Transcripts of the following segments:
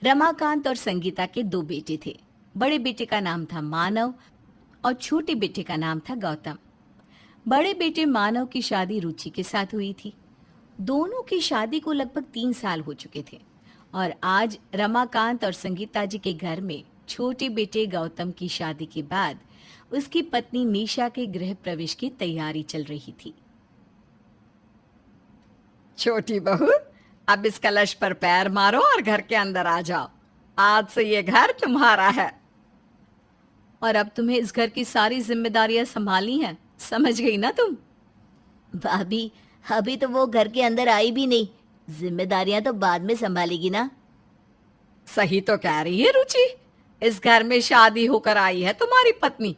रमाकांत और संगीता के दो बेटे थे। बड़े बेटे का नाम था मानव और छोटे बेटे का नाम था गौतम। बड़े बेटे मानव की शादी रुचि के साथ हुई थी। दोनों की शादी को लगभग 3 साल हो चुके थे और आज रमाकांत और संगीता जी के घर में छोटे बेटे गौतम की शादी के बाद उसकी पत्नी निशा के गृह प्रवेश की तैयारी चल रही थी। छोटी बहू, अब इस कलश पर पैर मारो और घर के अंदर आ जाओ। आज से ये घर तुम्हारा है। और अब तुम्हें इस घर की सारी जिम्मेदारियां संभालनी है, समझ गई ना तुम? भाभी, अभी तो वो घर के अंदर आई भी नहीं, जिम्मेदारियां तो बाद में संभालेगी ना। सही तो कह रही है रुचि। इस घर में शादी होकर आई है तुम्हारी पत्नी,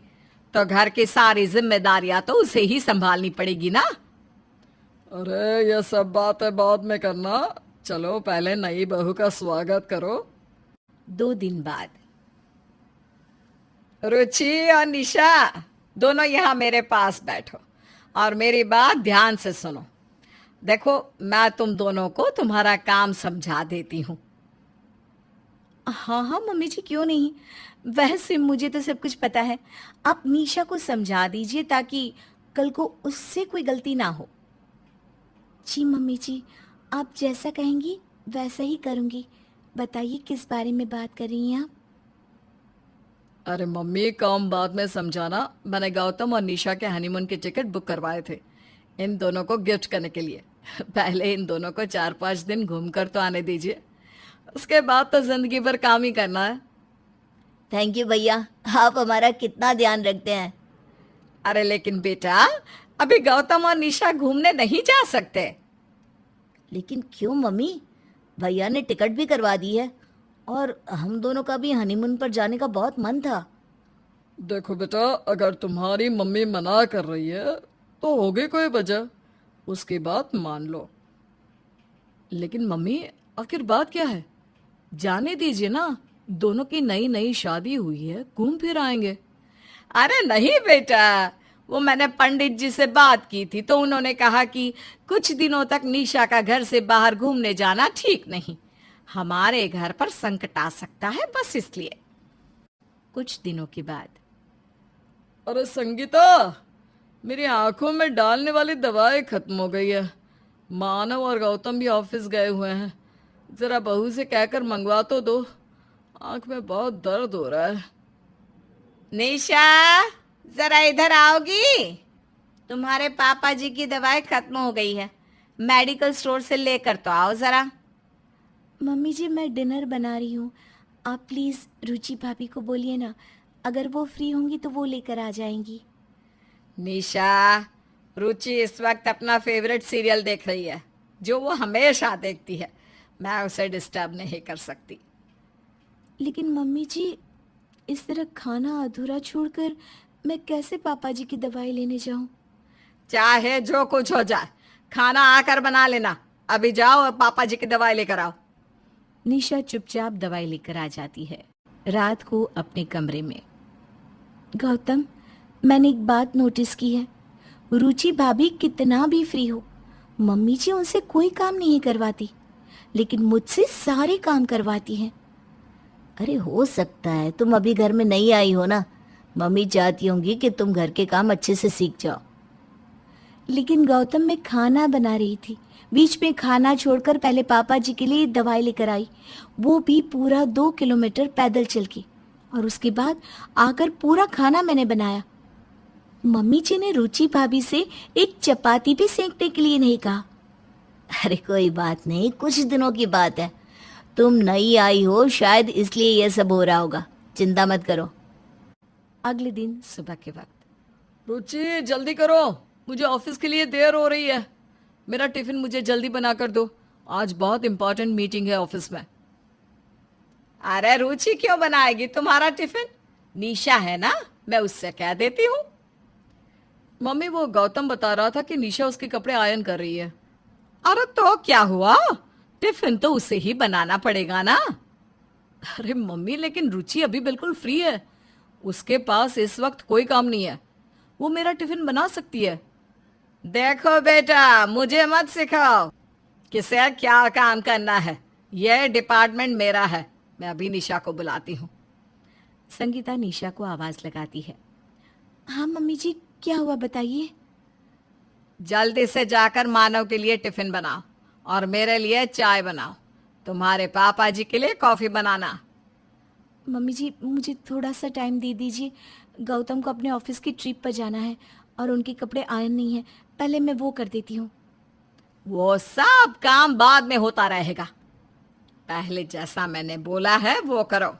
तो घर की सारी जिम्मेदारियां तो उसे ही संभालनी पड़ेगी ना। अरे ये सब बातें बाद में करना, चलो पहले नई बहू का स्वागत करो। 2 दिन बाद रुचि और निशा, दोनों यहाँ मेरे पास बैठो और मेरी बात ध्यान से सुनो। देखो, मैं तुम दोनों को तुम्हारा काम समझा देती हूँ। हाँ हाँ मम्मी जी, क्यों नहीं। वैसे मुझे तो सब कुछ पता है। आप निशा को समझा दीजिए ताकि कल को उससे कोई गलती ना हो। जी मम्मी जी, आप जैसा कहेंगी वैसा ही करूँगी। बताइए किस बारे में बात कर रही हैं आप? अरे मम्मी, काम बाद में समझाना। मैंने गौतम और निशा के हनीमून के टिकट बुक करवाए थे इन दोनों को गिफ्ट करने के लिए। पहले इन दोनों को 4-5 दिन घूम कर तो आने दीजिए, उसके बाद तो जिंदगी भर काम ही करना है। थैंक यू भैया, आप हमारा कितना ध्यान रखते हैं। अरे लेकिन बेटा, अभी गौतम और निशा घूमने नहीं जा सकते। लेकिन क्यों मम्मी? भैया ने टिकट भी करवा दी है और हम दोनों का भी हनीमून पर जाने का बहुत मन था। देखो बेटा, अगर तुम्हारी मम्मी मना कर रही है तो होगी कोई वजह, उसकी बात मान लो। लेकिन मम्मी, आखिर बात क्या है? जाने दीजिए ना, दोनों की नई नई शादी हुई है, घूम फिर आएंगे। अरे नहीं बेटा, वो मैंने पंडित जी से बात की थी तो उन्होंने कहा कि कुछ दिनों तक निशा का घर से बाहर घूमने जाना ठीक नहीं, हमारे घर पर संकट आ सकता है, बस इसलिए। कुछ दिनों के बाद अरे संगीता, मेरी आंखों में डालने वाली दवाई खत्म हो गई है। मानव और गौतम भी ऑफिस गए हुए हैं, जरा बहू से कहकर मंगवा तो दो, आंख में बहुत दर्द हो रहा है। निशा, जरा इधर आओगी? तुम्हारे पापा जी की दवाई खत्म हो गई है, मेडिकल स्टोर से लेकर तो आओ जरा। मम्मी जी, मैं डिनर बना रही हूँ, आप प्लीज़ रुचि भाभी को बोलिए ना, अगर वो फ्री होंगी तो वो लेकर आ जाएंगी। निशा, रुचि इस वक्त अपना फेवरेट सीरियल देख रही है जो वो हमेशा देखती है, मैं उसे डिस्टर्ब नहीं कर सकती। लेकिन मम्मी जी, इस तरह खाना अधूरा छोड़कर मैं कैसे पापा जी की दवाई लेने जाऊं? चाहे जो कुछ हो जाए, खाना आकर बना लेना। अभी जाओ और पापा जी की दवाई लेकर आओ। निशा चुपचाप दवाई लेकर आ जाती है। रात को अपने कमरे में, गौतम, मैंने एक बात नोटिस की है, रुचि भाभी कितना भी फ्री हो, मम्मी जी उनसे कोई काम नहीं करवाती, लेकिन मुझसे सारे काम करवाती हैं। अरे हो सकता है तुम अभी घर में नहीं आई हो ना, मम्मी चाहती होंगी कि तुम घर के काम अच्छे से सीख जाओ। लेकिन गौतम, मैं खाना बना रही थी, बीच में खाना छोड़कर पहले पापा जी के लिए दवाई लेकर आई, वो भी पूरा 2 किलोमीटर पैदल चल के, और उसके बाद आकर पूरा खाना मैंने बनाया। मम्मी जी ने रुचि भाभी से एक चपाती भी सेंकने के लिए नहीं कहा। अरे कोई बात नहीं, कुछ दिनों की बात है, तुम नई आई हो शायद इसलिए यह सब हो रहा होगा, चिंता मत करो। अगले दिन सुबह के वक्त, रुचि जल्दी करो, मुझे ऑफिस के लिए देर हो रही है। मेरा टिफिन मुझे जल्दी बना कर दो, आज बहुत इंपॉर्टेंट मीटिंग है ऑफिस में। अरे रुचि क्यों बनाएगी तुम्हारा टिफिन? निशा है ना, मैं उससे कह देती हूँ। मम्मी, वो गौतम बता रहा था कि निशा उसके कपड़े आयरन कर रही है। अरे तो क्या हुआ, टिफिन तो उसे ही बनाना पड़ेगा ना। अरे मम्मी, लेकिन रुचि अभी बिल्कुल फ्री है, उसके पास इस वक्त कोई काम नहीं है, वो मेरा टिफिन बना सकती है। देखो बेटा, मुझे मत सिखाओ किसे क्या काम करना है, यह डिपार्टमेंट मेरा है, मैं अभी निशा को बुलाती हूँ। संगीता निशा को आवाज लगाती है। हाँ मम्मी जी, क्या हुआ बताइए। जल्दी से जाकर मानव के लिए टिफिन बनाओ और मेरे लिए चाय बनाओ। तुम्हारे पापा जी के लिए कॉफी बनाना। मम्मी जी मुझे थोड़ा सा टाइम दे दीजिए, गौतम को अपने ऑफिस की ट्रिप पर जाना है और उनके कपड़े आयरन नहीं है, पहले मैं वो कर देती हूँ। वो सब काम बाद में होता रहेगा, पहले जैसा मैंने बोला है वो करो।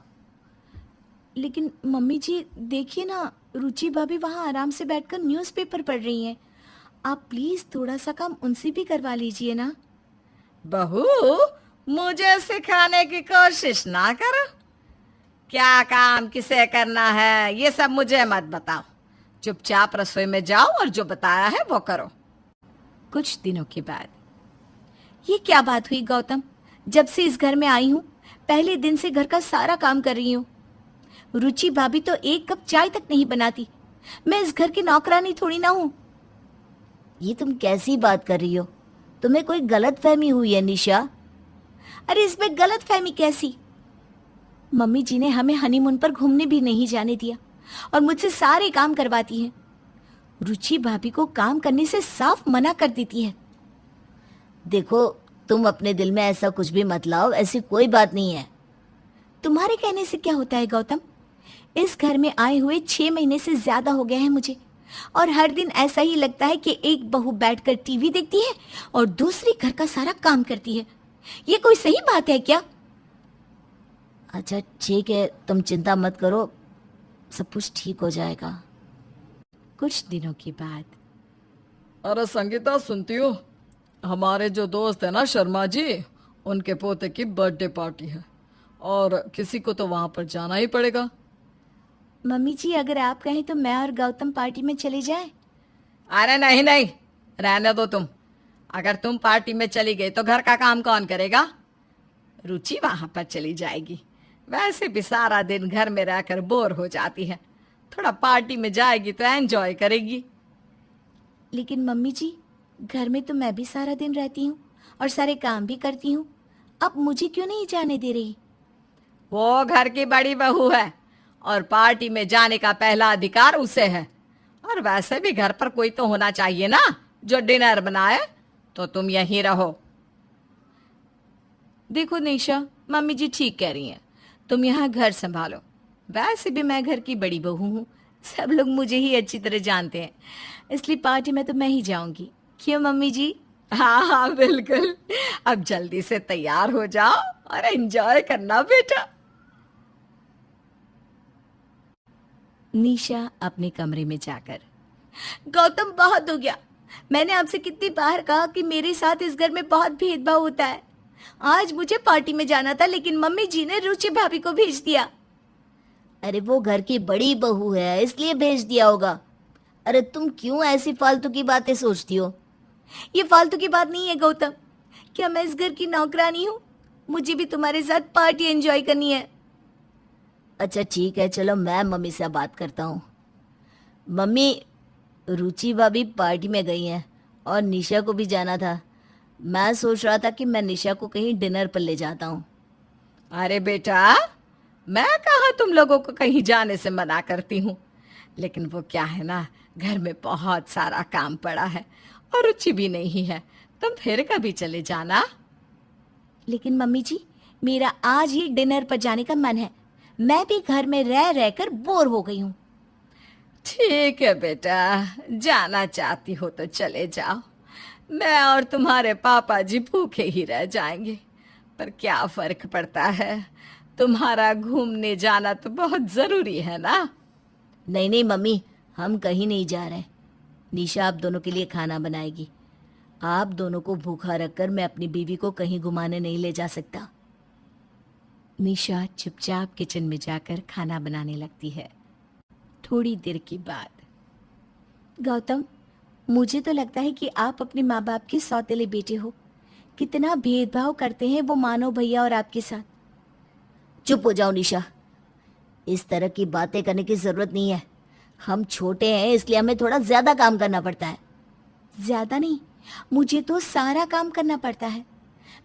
लेकिन मम्मी जी देखिए ना, रुचि भाभी वहाँ आराम से बैठकर न्यूज़पेपर पढ़ रही हैं, आप प्लीज थोड़ा सा काम उनसे भी करवा लीजिए ना। बहू, मुझे सिखाने की कोशिश ना करो। क्या काम किसे करना है ये सब मुझे मत बताओ। चुपचाप रसोई में जाओ और जो बताया है वो करो। कुछ दिनों के बाद। ये क्या बात हुई गौतम, जब से इस घर में आई हूँ पहले दिन से घर का सारा काम कर रही हूँ। रुचि भाभी तो एक कप चाय तक नहीं बनाती, मैं इस घर की नौकरानी थोड़ी ना हूँ। ये तुम कैसी बात कर रही हो? तुम्हें कोई गलत फहमी हुई है निशा। अरे इसमें गलत फहमी कैसी? मम्मी जी ने हमें हनीमून पर घूमने भी नहीं जाने दिया और मुझसे सारे काम करवाती हैं। रुचि भाभी को काम करने से साफ मना कर देती है। देखो, तुम अपने दिल में ऐसा कुछ भी मत लाओ, ऐसी कोई बात नहीं है। तुम्हारे कहने से क्या होता है गौतम? इस घर में आए हुए 6 महीने से ज्यादा हो गए हैं मुझे, और हर दिन ऐसा ही लगता है कि एक बहू बैठकर टीवी देखती है और दूसरी घर का सारा काम करती है। ये कोई सही बात है क्या? अच्छा ठीक है, तुम चिंता मत करो, सब कुछ ठीक हो जाएगा। कुछ दिनों के बाद। अरे संगीता, सुनती हो? हमारे जो दोस्त है ना शर्मा जी, उनके पोते की बर्थडे पार्टी है और किसी को तो वहां पर जाना ही पड़ेगा। मम्मी जी अगर आप कहें तो मैं और गौतम पार्टी में चले जाएं। अरे नहीं नहीं, रहने दो तुम। अगर तुम पार्टी में चली गई तो घर का काम कौन करेगा? रुचि वहां पर चली जाएगी, वैसे भी सारा दिन घर में रहकर बोर हो जाती है, थोड़ा पार्टी में जाएगी तो एंजॉय करेगी। लेकिन मम्मी जी घर में तो मैं भी सारा दिन रहती हूँ और सारे काम भी करती हूँ, अब मुझे क्यों नहीं जाने दे रही? वो घर की बड़ी बहू है और पार्टी में जाने का पहला अधिकार उसे है। और वैसे भी घर पर कोई तो होना चाहिए ना जो डिनर बनाए, तो तुम यहीं रहो। देखो निशा, मम्मी जी ठीक कह रही हैं, तुम यहाँ घर संभालो। वैसे भी मैं घर की बड़ी बहू हूँ, सब लोग मुझे ही अच्छी तरह जानते हैं, इसलिए पार्टी में तो मैं ही जाऊंगी। क्यों मम्मी जी? हाँ हाँ बिल्कुल। अब जल्दी से तैयार हो जाओ और एंजॉय करना बेटा। निशा अपने कमरे में जाकर, गौतम बहुत हो गया, मैंने आपसे कितनी बार कहा कि मेरे साथ इस घर में बहुत भेदभाव होता है। आज मुझे पार्टी में जाना था लेकिन मम्मी जी ने रुचि भाभी को भेज दिया। अरे वो घर की बड़ी बहू है इसलिए भेज दिया होगा। अरे तुम क्यों ऐसी फालतू की बातें सोचती हो? ये फालतू की बात नहीं है गौतम, क्या मैं इस घर की नौकरानी हूँ? मुझे भी तुम्हारे साथ पार्टी एंजॉय करनी है। अच्छा ठीक है, चलो मैं मम्मी से बात करता हूँ। मम्मी, रुचि भाभी पार्टी में गई हैं और निशा को भी जाना था। मैं सोच रहा था कि मैं निशा को कहीं डिनर पर ले जाता हूँ। अरे बेटा, मैं कहाँ तुम लोगों को कहीं जाने से मना करती हूँ, लेकिन वो क्या है ना, घर में बहुत सारा काम पड़ा है और रुचि भी नहीं है, तुम फिर कभी चले जाना। लेकिन मम्मी जी मेरा आज ही डिनर पर जाने का मन है, मैं भी घर में रह रहकर बोर हो गई हूँ। ठीक है बेटा, जाना चाहती हो तो चले जाओ, मैं और तुम्हारे पापा जी भूखे ही रह जाएंगे, पर क्या फर्क पड़ता है, तुम्हारा घूमने जाना तो बहुत जरूरी है ना। नहीं नहीं मम्मी, हम कहीं नहीं जा रहे। निशा आप दोनों के लिए खाना बनाएगी। आप दोनों को भूखा रखकर मैं अपनी बीवी को कहीं घुमाने नहीं ले जा सकता। निशा चुपचाप किचन में जाकर खाना बनाने लगती है। थोड़ी देर के बाद, गौतम मुझे तो लगता है कि आप अपने माँ बाप के सौतेले बेटे हो, कितना भेदभाव करते हैं वो मानव भैया और आपके साथ। चुप हो जाओ निशा, इस तरह की बातें करने की जरूरत नहीं है। हम छोटे हैं इसलिए हमें थोड़ा ज्यादा काम करना पड़ता है। ज्यादा नहीं, मुझे तो सारा काम करना पड़ता है।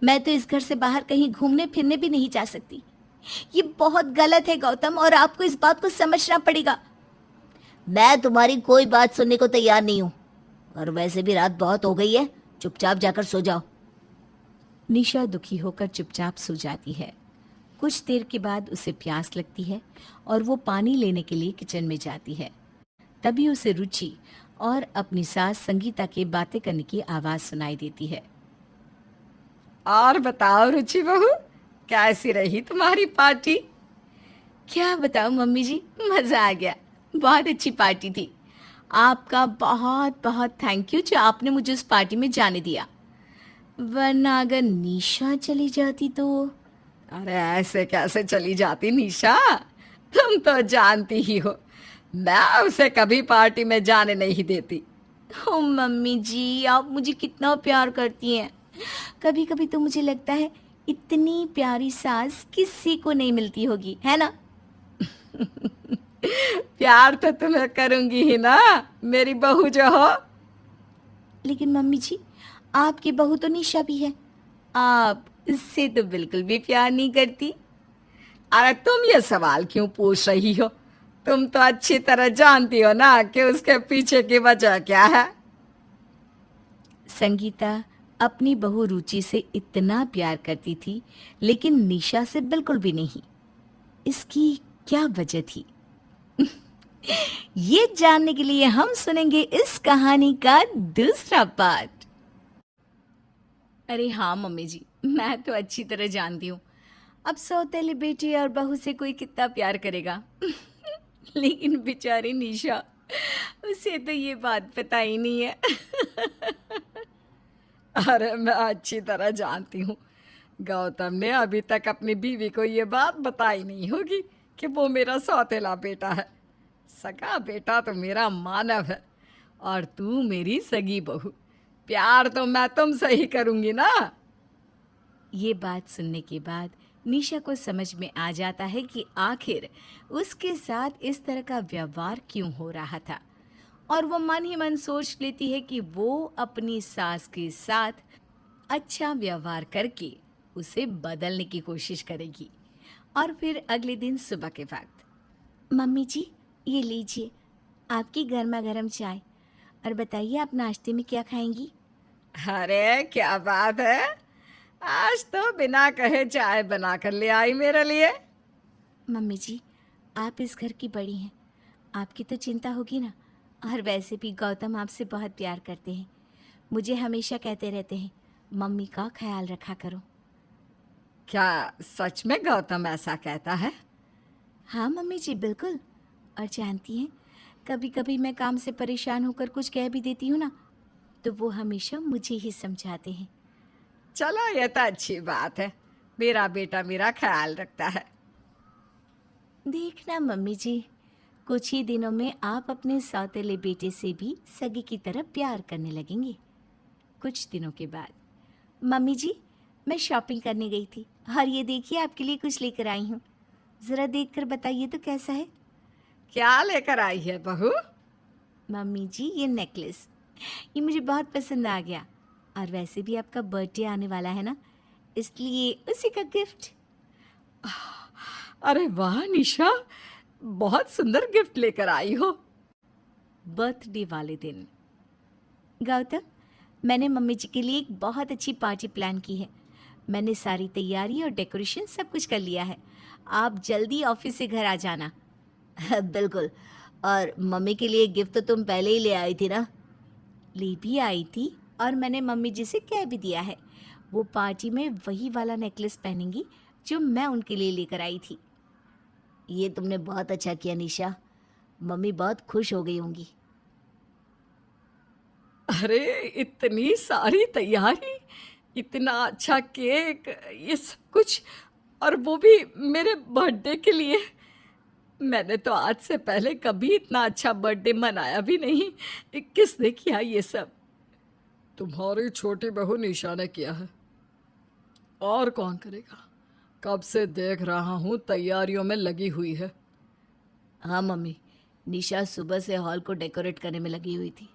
मैं तो इस घर से बाहर कहीं घूमने फिरने भी नहीं जा सकती। ये बहुत गलत है गौतम, और आपको इस बात को समझना पड़ेगा। मैं तुम्हारी कोई बात सुनने को तैयार नहीं हूँ, और वैसे भी रात बहुत हो गई है, चुपचाप जाकर सो जाओ। निशा दुखी होकर चुपचाप सो जाती है। कुछ देर के बाद उसे प्यास लगती है और वो पानी लेने के लिए किचन में जाती है। तभी उसे रुचि और अपनी सास संगीता के बातें करने की आवाज सुनाई देती है। और बताओ रुचि बहू, कैसी रही तुम्हारी पार्टी? क्या बताऊं मम्मी जी, मजा आ गया। बहुत अच्छी पार्टी थी। आपका बहुत बहुत थैंक यू जो आपने मुझे उस पार्टी में जाने दिया, वरना अगर निशा चली जाती तो। अरे ऐसे कैसे चली जाती निशा, तुम तो जानती ही हो मैं उसे कभी पार्टी में जाने नहीं देती। ओ मम्मी जी, आप मुझे कितना प्यार करती हैं। कभी कभी तो मुझे लगता है इतनी प्यारी सास किसी को नहीं मिलती होगी, है ना? प्यार तो तुम्हें करूंगी ही ना, मेरी बहू जो हो। लेकिन मम्मी जी, आपकी बहू तो निशा भी है, आप इससे तो बिल्कुल भी प्यार नहीं करती। अरे तुम ये सवाल क्यों पूछ रही हो? तुम तो अच्छी तरह जानती हो ना कि उसके पीछे की वजह क्या है। संगीता अपनी बहू रुचि से इतना प्यार करती थी, लेकिन निशा से बिल्कुल भी नहीं। इसकी क्या वजह थी? ये जानने के लिए हम सुनेंगे इस कहानी का दूसरा पार्ट। अरे हाँ मम्मी जी, मैं तो अच्छी तरह जानती हूँ अब सौतेली बेटी और बहू से कोई कितना प्यार करेगा। लेकिन बेचारी निशा, उसे तो ये बात पता ही नहीं है। अरे मैं अच्छी तरह जानती हूँ, गौतम ने अभी तक अपनी बीवी को ये बात बताई नहीं होगी कि वो मेरा सौतेला बेटा है। सगा बेटा तो मेरा मानव है और तू मेरी सगी बहू। प्यार तो मैं तुमसे ही करूंगी ना। ये बात सुनने के बाद निशा को समझ में आ जाता है कि आखिर उसके साथ इस तरह का व्यवहार क्यों हो रहा था, और वो मन ही मन सोच लेती है कि वो अपनी सास के साथ अच्छा व्यवहार करके उसे बदलने की कोशिश करेगी। और फिर अगले दिन सुबह के वक्त, मम्मी जी ये लीजिए आपकी गर्मा गर्म चाय, और बताइए आप नाश्ते में क्या खाएंगी? अरे क्या बात है, आज तो बिना कहे चाय बना कर ले आई मेरे लिए। मम्मी जी, आप इस घर की बड़ी हैं, आपकी तो चिंता होगी ना। और वैसे भी गौतम आपसे बहुत प्यार करते हैं, मुझे हमेशा कहते रहते हैं मम्मी का ख्याल रखा करो। क्या सच में गौतम ऐसा कहता है? हाँ मम्मी जी, बिल्कुल। और जानती हैं, कभी कभी मैं काम से परेशान होकर कुछ कह भी देती हूँ ना, तो वो हमेशा मुझे ही समझाते हैं। चलो ये तो अच्छी बात है, मेरा बेटा मेरा ख्याल रखता है। देखना मम्मी जी, कुछ ही दिनों में आप अपने सौतेले बेटे से भी सगी की तरह प्यार करने लगेंगे। कुछ दिनों के बाद, मम्मी जी मैं शॉपिंग करने गई थी, और ये देखिए आपके लिए कुछ लेकर आई हूँ। ज़रा देखकर बताइए तो कैसा है? क्या लेकर आई है बहू? मम्मी जी ये नेकलेस, ये मुझे बहुत पसंद आ गया, और वैसे भी आपका बर्थडे आने वाला है ना, इसलिए उसी का गिफ्ट। अरे वाह निशा, बहुत सुंदर गिफ्ट लेकर आई हो। बर्थडे वाले दिन, गौतम मैंने मम्मी जी के लिए एक बहुत अच्छी पार्टी प्लान की है। मैंने सारी तैयारी और डेकोरेशन सब कुछ कर लिया है। आप जल्दी ऑफिस से घर आ जाना। बिल्कुल। और मम्मी के लिए गिफ्ट तो तुम पहले ही ले आई थी ना? ले भी आई थी, और मैंने मम्मी जी से कह भी दिया है वो पार्टी में वही वाला नेकलेस पहनेंगी जो मैं उनके लिए लेकर आई थी। ये तुमने बहुत अच्छा किया निशा, मम्मी बहुत खुश हो गई होंगी। अरे इतनी सारी तैयारी, इतना अच्छा केक, ये सब कुछ, और वो भी मेरे बर्थडे के लिए। मैंने तो आज से पहले कभी इतना अच्छा बर्थडे मनाया भी नहीं। किसने किया ये सब? तुम्हारी छोटी बहू निशा ने किया है, और कौन करेगा? कब से देख रहा हूँ तैयारियों में लगी हुई है। हाँ मम्मी, निशा सुबह से हॉल को डेकोरेट करने में लगी हुई थी,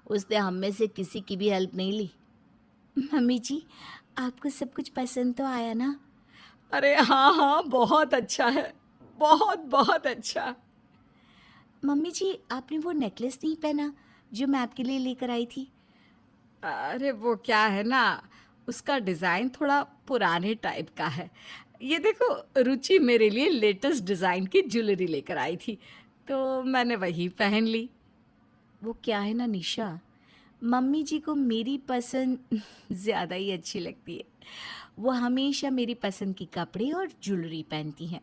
उसने हम में से किसी की भी हेल्प नहीं ली। मम्मी जी आपको सब कुछ पसंद तो आया ना? अरे हाँ हाँ, बहुत अच्छा है, बहुत बहुत अच्छा। मम्मी जी, आपने वो नेकलेस नहीं पहना जो मैं आपके लिए लेकर आई थी? अरे वो क्या है ना, उसका डिज़ाइन थोड़ा पुराने टाइप का है। ये देखो, रुचि मेरे लिए लेटेस्ट डिज़ाइन की ज्वेलरी लेकर आई थी, तो मैंने वही पहन ली। वो क्या है ना निशा, मम्मी जी को मेरी पसंद ज़्यादा ही अच्छी लगती है। वो हमेशा मेरी पसंद के कपड़े और ज्वेलरी पहनती हैं।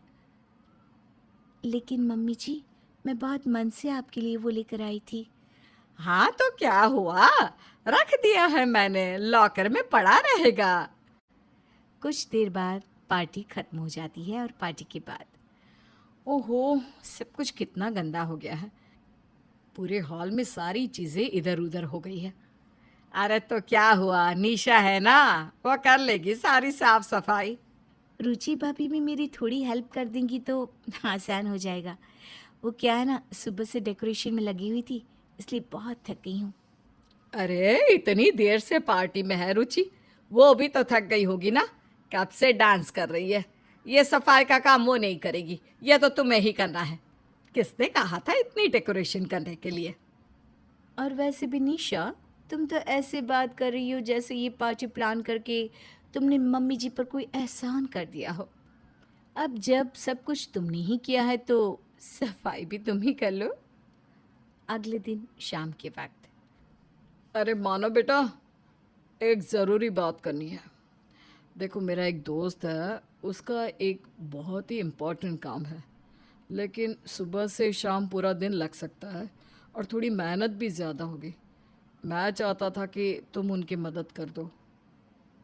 लेकिन मम्मी जी, मैं बहुत मन से आपके लिए वो लेकर आई थी। हाँ तो क्या हुआ, रख दिया है मैंने, लॉकर में पड़ा रहेगा। कुछ देर बाद पार्टी खत्म हो जाती है और पार्टी के बाद ओहो, सब कुछ कितना गंदा हो गया है। पूरे हॉल में सारी चीजें इधर उधर हो गई है। अरे तो क्या हुआ, निशा है ना, वो कर लेगी सारी साफ सफाई। रुचि भाभी भी मेरी थोड़ी हेल्प कर देंगी तो आसान हो जाएगा। वो क्या है ना, सुबह से डेकोरेशन में लगी हुई थी, इसलिए बहुत थक गई हूँ। अरे इतनी देर से पार्टी में है रुचि, वो भी तो थक गई होगी ना, कब से डांस कर रही है। ये सफाई का काम वो नहीं करेगी, ये तो तुम्हें ही करना है। किसने कहा था इतनी डेकोरेशन करने के लिए? और वैसे भी निशा, तुम तो ऐसे बात कर रही हो जैसे ये पार्टी प्लान करके तुमने मम्मी जी पर कोई एहसान कर दिया हो। अब जब सब कुछ तुमने ही किया है तो सफाई भी तुम ही कर लो। अगले दिन शाम के वक्त अरे मानो बेटा, एक ज़रूरी बात करनी है। देखो मेरा एक दोस्त है, उसका एक बहुत ही इम्पोर्टेंट काम है, लेकिन सुबह से शाम पूरा दिन लग सकता है और थोड़ी मेहनत भी ज़्यादा होगी। मैं चाहता था कि तुम उनकी मदद कर दो।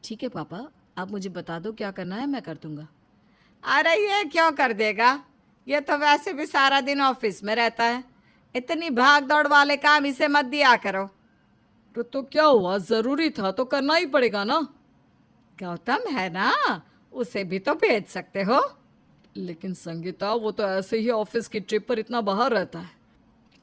ठीक है पापा, आप मुझे बता दो क्या करना है, मैं कर दूंगा। अरे ये क्यों कर देगा, ये तो वैसे भी सारा दिन ऑफिस में रहता है। इतनी भाग दौड़ वाले काम इसे मत दिया करो। तो क्या हुआ, ज़रूरी था तो करना ही पड़ेगा ना। गौतम है ना, उसे भी तो भेज सकते हो। लेकिन संगीता, वो तो ऐसे ही ऑफिस की ट्रिप पर इतना बाहर रहता है।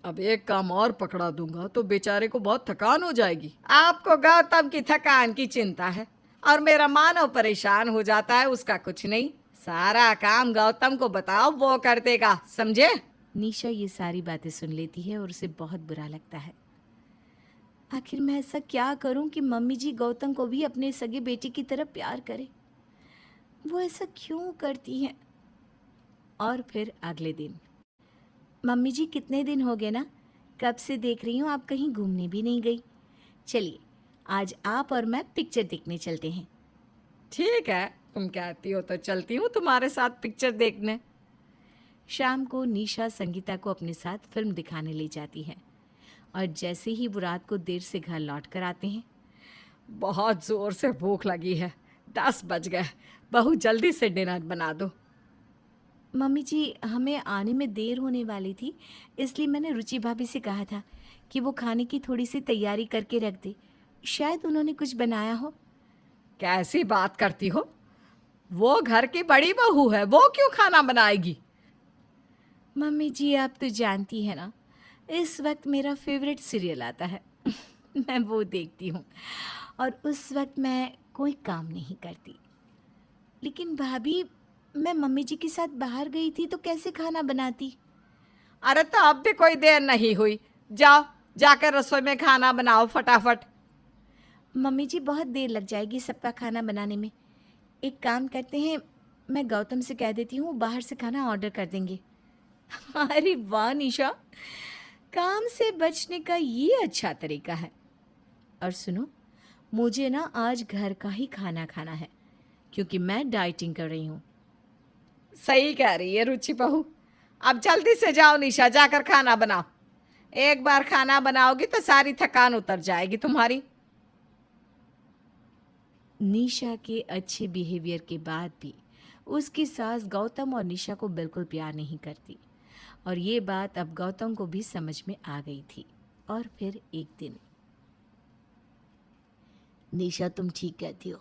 अब एक काम और पकड़ा दूंगा तो बेचारे को बहुत थकान हो जाएगी। आपको गौतम की थकान की चिंता है, और मेरा मानव परेशान हो जाता है, उसका कुछ नहीं। सारा काम गौतम को बताओ, वो कर देगा, समझे? निशा ये सारी बातें सुन लेती है और उसे बहुत बुरा लगता है। आखिर मैं ऐसा क्या करूं कि मम्मी जी गौतम को भी अपने सगे बेटे की तरह प्यार करे? वो ऐसा क्यों करती हैं? और फिर अगले दिन, मम्मी जी कितने दिन हो गए ना, कब से देख रही हूँ आप कहीं घूमने भी नहीं गई। चलिए, आज आप और मैं पिक्चर देखने चलते हैं। ठीक है, तुम कहती हो तो चलती हूँ तुम्हारे साथ पिक्चर देखने। शाम को निशा संगीता को अपने साथ फिल्म दिखाने ले जाती है और जैसे ही वो रात को देर से घर लौट कर आते हैं, बहुत जोर से भूख लगी है, 10 बज गए, बहू जल्दी से डिनर बना दो। मम्मी जी हमें आने में देर होने वाली थी, इसलिए मैंने रुचि भाभी से कहा था कि वो खाने की थोड़ी सी तैयारी करके रख दे। शायद उन्होंने कुछ बनाया हो। कैसी बात करती हो, वो घर की बड़ी बहू है, वो क्यों खाना बनाएगी? मम्मी जी आप तो जानती हैं ना, इस वक्त मेरा फेवरेट सीरियल आता है मैं वो देखती हूँ और उस वक्त मैं कोई काम नहीं करती। लेकिन भाभी, मैं मम्मी जी के साथ बाहर गई थी तो कैसे खाना बनाती? अरे तो अब भी कोई देर नहीं हुई, जाओ जाकर रसोई में खाना बनाओ फटाफट। मम्मी जी बहुत देर लग जाएगी सबका खाना बनाने में। एक काम करते हैं, मैं गौतम से कह देती हूँ बाहर से खाना ऑर्डर कर देंगे। अरे वाह निशा, काम से बचने का ये अच्छा तरीका है। और सुनो, मुझे ना आज घर का ही खाना खाना है क्योंकि मैं डाइटिंग कर रही हूँ। सही कह रही है रुचि बहू, अब जल्दी से जाओ निशा, जाकर खाना बनाओ। एक बार खाना बनाओगी तो सारी थकान उतर जाएगी तुम्हारी। निशा के अच्छे बिहेवियर के बाद भी उसकी सास गौतम और निशा को बिल्कुल प्यार नहीं करती और ये बात अब गौतम को भी समझ में आ गई थी। और फिर एक दिन, निशा तुम ठीक कहती हो,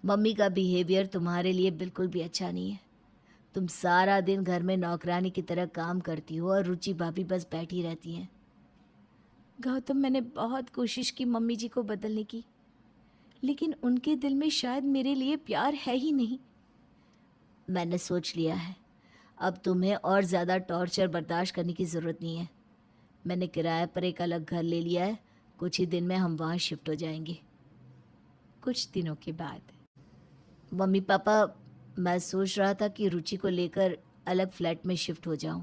मम्मी का बिहेवियर तुम्हारे लिए बिल्कुल भी अच्छा नहीं है। तुम सारा दिन घर में नौकरानी की तरह काम करती हो और रुचि भाभी बस बैठी रहती हैं। गौतम, मैंने बहुत कोशिश की मम्मी जी को बदलने की, लेकिन उनके दिल में शायद मेरे लिए प्यार है ही नहीं। मैंने सोच लिया है, अब तुम्हें और ज़्यादा टॉर्चर बर्दाश्त करने की ज़रूरत नहीं है। मैंने किराए पर एक अलग घर ले लिया है, कुछ ही दिन में हम वहाँ शिफ्ट हो जाएंगे। कुछ दिनों के बाद मम्मी पापा, मैं सोच रहा था कि रुचि को लेकर अलग फ्लैट में शिफ्ट हो जाऊं।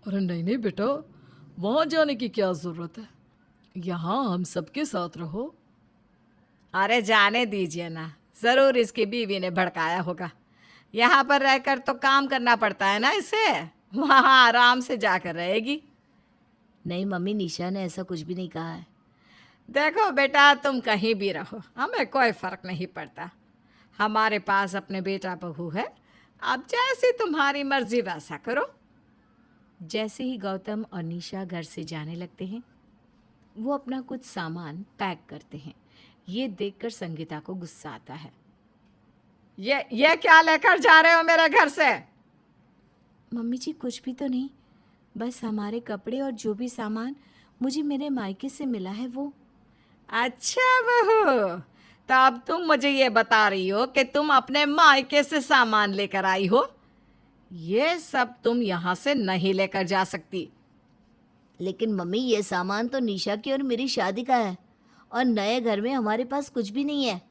अरे नहीं नहीं बेटा, वहाँ जाने की क्या ज़रूरत है, यहाँ हम सबके साथ रहो। अरे जाने दीजिए ना, जरूर इसकी बीवी ने भड़काया होगा। यहाँ पर रहकर तो काम करना पड़ता है ना इसे, वहाँ आराम से जाकर रहेगी। नहीं मम्मी, निशा ने ऐसा कुछ भी नहीं कहा है। देखो बेटा, तुम कहीं भी रहो, हमें कोई फर्क नहीं पड़ता। हमारे पास अपने बेटा बहू है, अब जैसी तुम्हारी मर्जी वैसा करो। जैसे ही गौतम और निशा घर से जाने लगते हैं, वो अपना कुछ सामान पैक करते हैं। ये देखकर संगीता को गुस्सा आता है। ये क्या लेकर जा रहे हो मेरे घर से? मम्मी जी कुछ भी तो नहीं, बस हमारे कपड़े और जो भी सामान मुझे मेरे मायके से मिला है वो। अच्छा बहू, तो अब तुम मुझे ये बता रही हो कि तुम अपने मायके से सामान लेकर आई हो? ये सब तुम यहाँ से नहीं लेकर जा सकती। लेकिन मम्मी, ये सामान तो निशा की और मेरी शादी का है, और नए घर में हमारे पास कुछ भी नहीं है।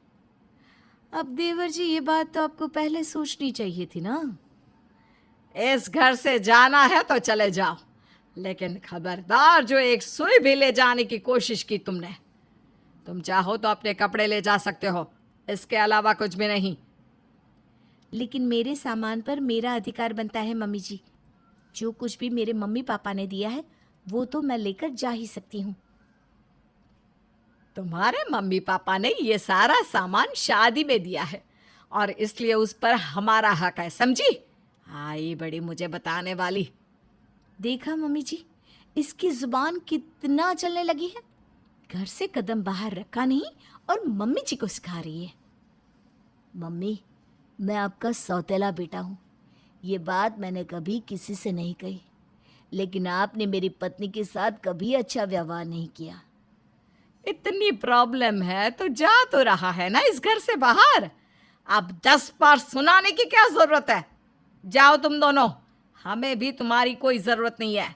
अब देवर जी, ये बात तो आपको पहले सोचनी चाहिए थी ना। इस घर से जाना है तो चले जाओ, लेकिन खबरदार जो एक सुई भी ले जाने की कोशिश की तुमने। तुम चाहो तो अपने कपड़े ले जा सकते हो, इसके अलावा कुछ भी नहीं। लेकिन मेरे सामान पर मेरा अधिकार बनता है मम्मी जी। जो कुछ भी मेरे मम्मी पापा ने दिया है वो तो मैं लेकर जा ही सकती हूँ। तुम्हारे मम्मी पापा ने ये सारा सामान शादी में दिया है और इसलिए उस पर हमारा हक है, समझी? आई बड़ी मुझे बताने वाली। देखा मम्मी जी, इसकी जुबान कितना चलने लगी है। घर से कदम बाहर रखा नहीं और मम्मी जी को सिखा रही है। मम्मी, मैं आपका सौतेला बेटा हूँ, ये बात मैंने कभी किसी से नहीं कही, लेकिन आपने मेरी पत्नी के साथ कभी अच्छा व्यवहार नहीं किया। इतनी प्रॉब्लम है तो जा तो रहा है ना इस घर से बाहर। अब 10 बार सुनाने की क्या जरूरत है? जाओ तुम दोनों, हमें भी तुम्हारी कोई जरूरत नहीं है।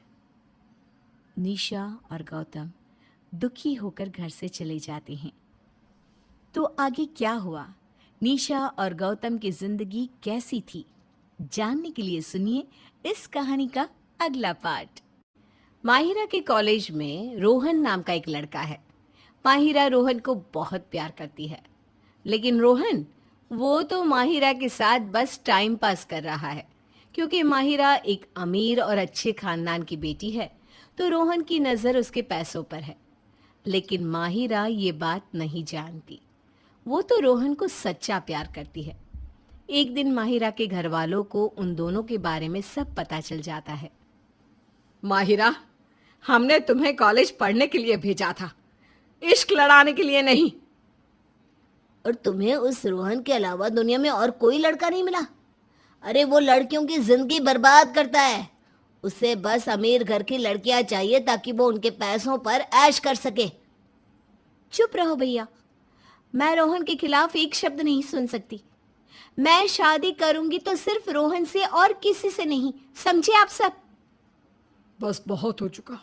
निशा और गौतम दुखी होकर घर से चले जाते हैं। तो आगे क्या हुआ, निशा और गौतम की जिंदगी कैसी थी, जानने के लिए सुनिए इस कहानी का अगला पार्ट। माहिरा के कॉलेज में रोहन नाम का एक लड़का है। माहिरा रोहन को बहुत प्यार करती है, लेकिन रोहन वो तो माहिरा के साथ बस टाइम पास कर रहा है। क्योंकि माहिरा एक अमीर और अच्छे खानदान की बेटी है, तो रोहन की नज़र उसके पैसों पर है। लेकिन माहिरा ये बात नहीं जानती, वो तो रोहन को सच्चा प्यार करती है। एक दिन माहिरा के घर वालों को उन दोनों के बारे में सब पता चल जाता है। माहिरा, हमने तुम्हें कॉलेज पढ़ने के लिए भेजा था, इश्क लड़ाने के लिए नहीं। और तुम्हें उस रोहन के अलावा दुनिया में और कोई लड़का नहीं मिला? अरे वो लड़कियों की जिंदगी बर्बाद करता है। उसे बस अमीर घर की लड़कियां चाहिए ताकि वो उनके पैसों पर ऐश कर सके। चुप रहो भैया, मैं रोहन के खिलाफ एक शब्द नहीं सुन सकती। मैं शादी करूंगी तो सिर्फ रोहन से और किसी से नहीं, समझे आप सब? बस बहुत हो चुका,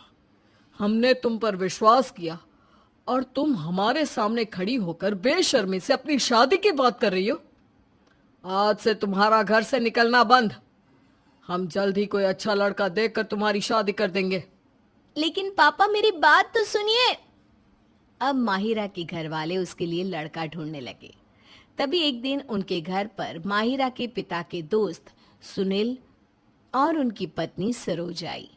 हमने तुम पर विश्वास किया और तुम हमारे सामने खड़ी होकर बेशर्मी से अपनी शादी की बात कर रही हो। आज से तुम्हारा घर से निकलना बंद। हम जल्द ही कोई अच्छा लड़का देखकर तुम्हारी शादी कर देंगे। लेकिन पापा मेरी बात तो सुनिए। अब माहिरा के घर वाले उसके लिए लड़का ढूंढने लगे। तभी एक दिन उनके घर पर माहिरा के पिता के दोस्त सुनील और उनकी पत्नी सरोज आई।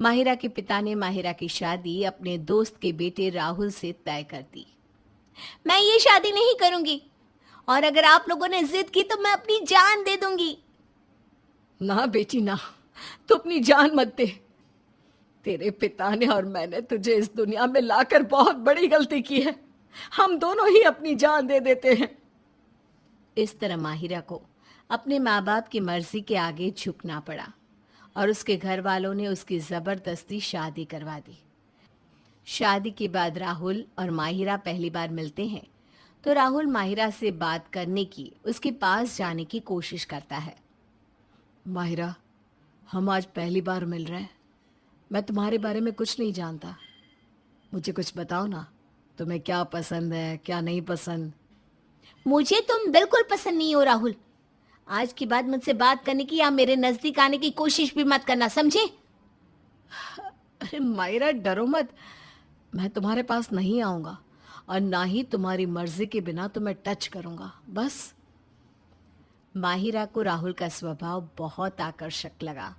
माहिरा के पिता ने माहिरा की शादी अपने दोस्त के बेटे राहुल से तय कर दी। मैं ये शादी नहीं करूंगी, और अगर आप लोगों ने जिद की तो मैं अपनी जान दे दूंगी। ना बेटी ना, तू अपनी जान मत दे। तेरे पिता ने और मैंने तुझे इस दुनिया में लाकर बहुत बड़ी गलती की है। हम दोनों ही अपनी जान दे देते हैं। इस तरह माहिरा को अपने माँ बाप की मर्जी के आगे झुकना पड़ा और उसके घर वालों ने उसकी जबरदस्ती शादी करवा दी। शादी के बाद राहुल और माहिरा पहली बार मिलते हैं तो राहुल माहिरा से बात करने की, उसके पास जाने की कोशिश करता है, माहिरा, हम आज पहली बार मिल रहे हैं। मैं तुम्हारे बारे में कुछ नहीं जानता। मुझे कुछ बताओ ना, तुम्हें क्या पसंद है, क्या नहीं पसंद। मुझे तुम बिल्कुल पसंद नहीं हो राहुल। आज के बाद मुझसे बात करने की या मेरे नजदीक आने की कोशिश भी मत करना, समझे? अरे माहिरा, डरो मत। मैं तुम्हारे पास नहीं आऊंगा और ना ही तुम्हारी मर्जी के बिना तुम्हें टच करूंगा, बस। माहिरा को राहुल का स्वभाव बहुत आकर्षक लगा,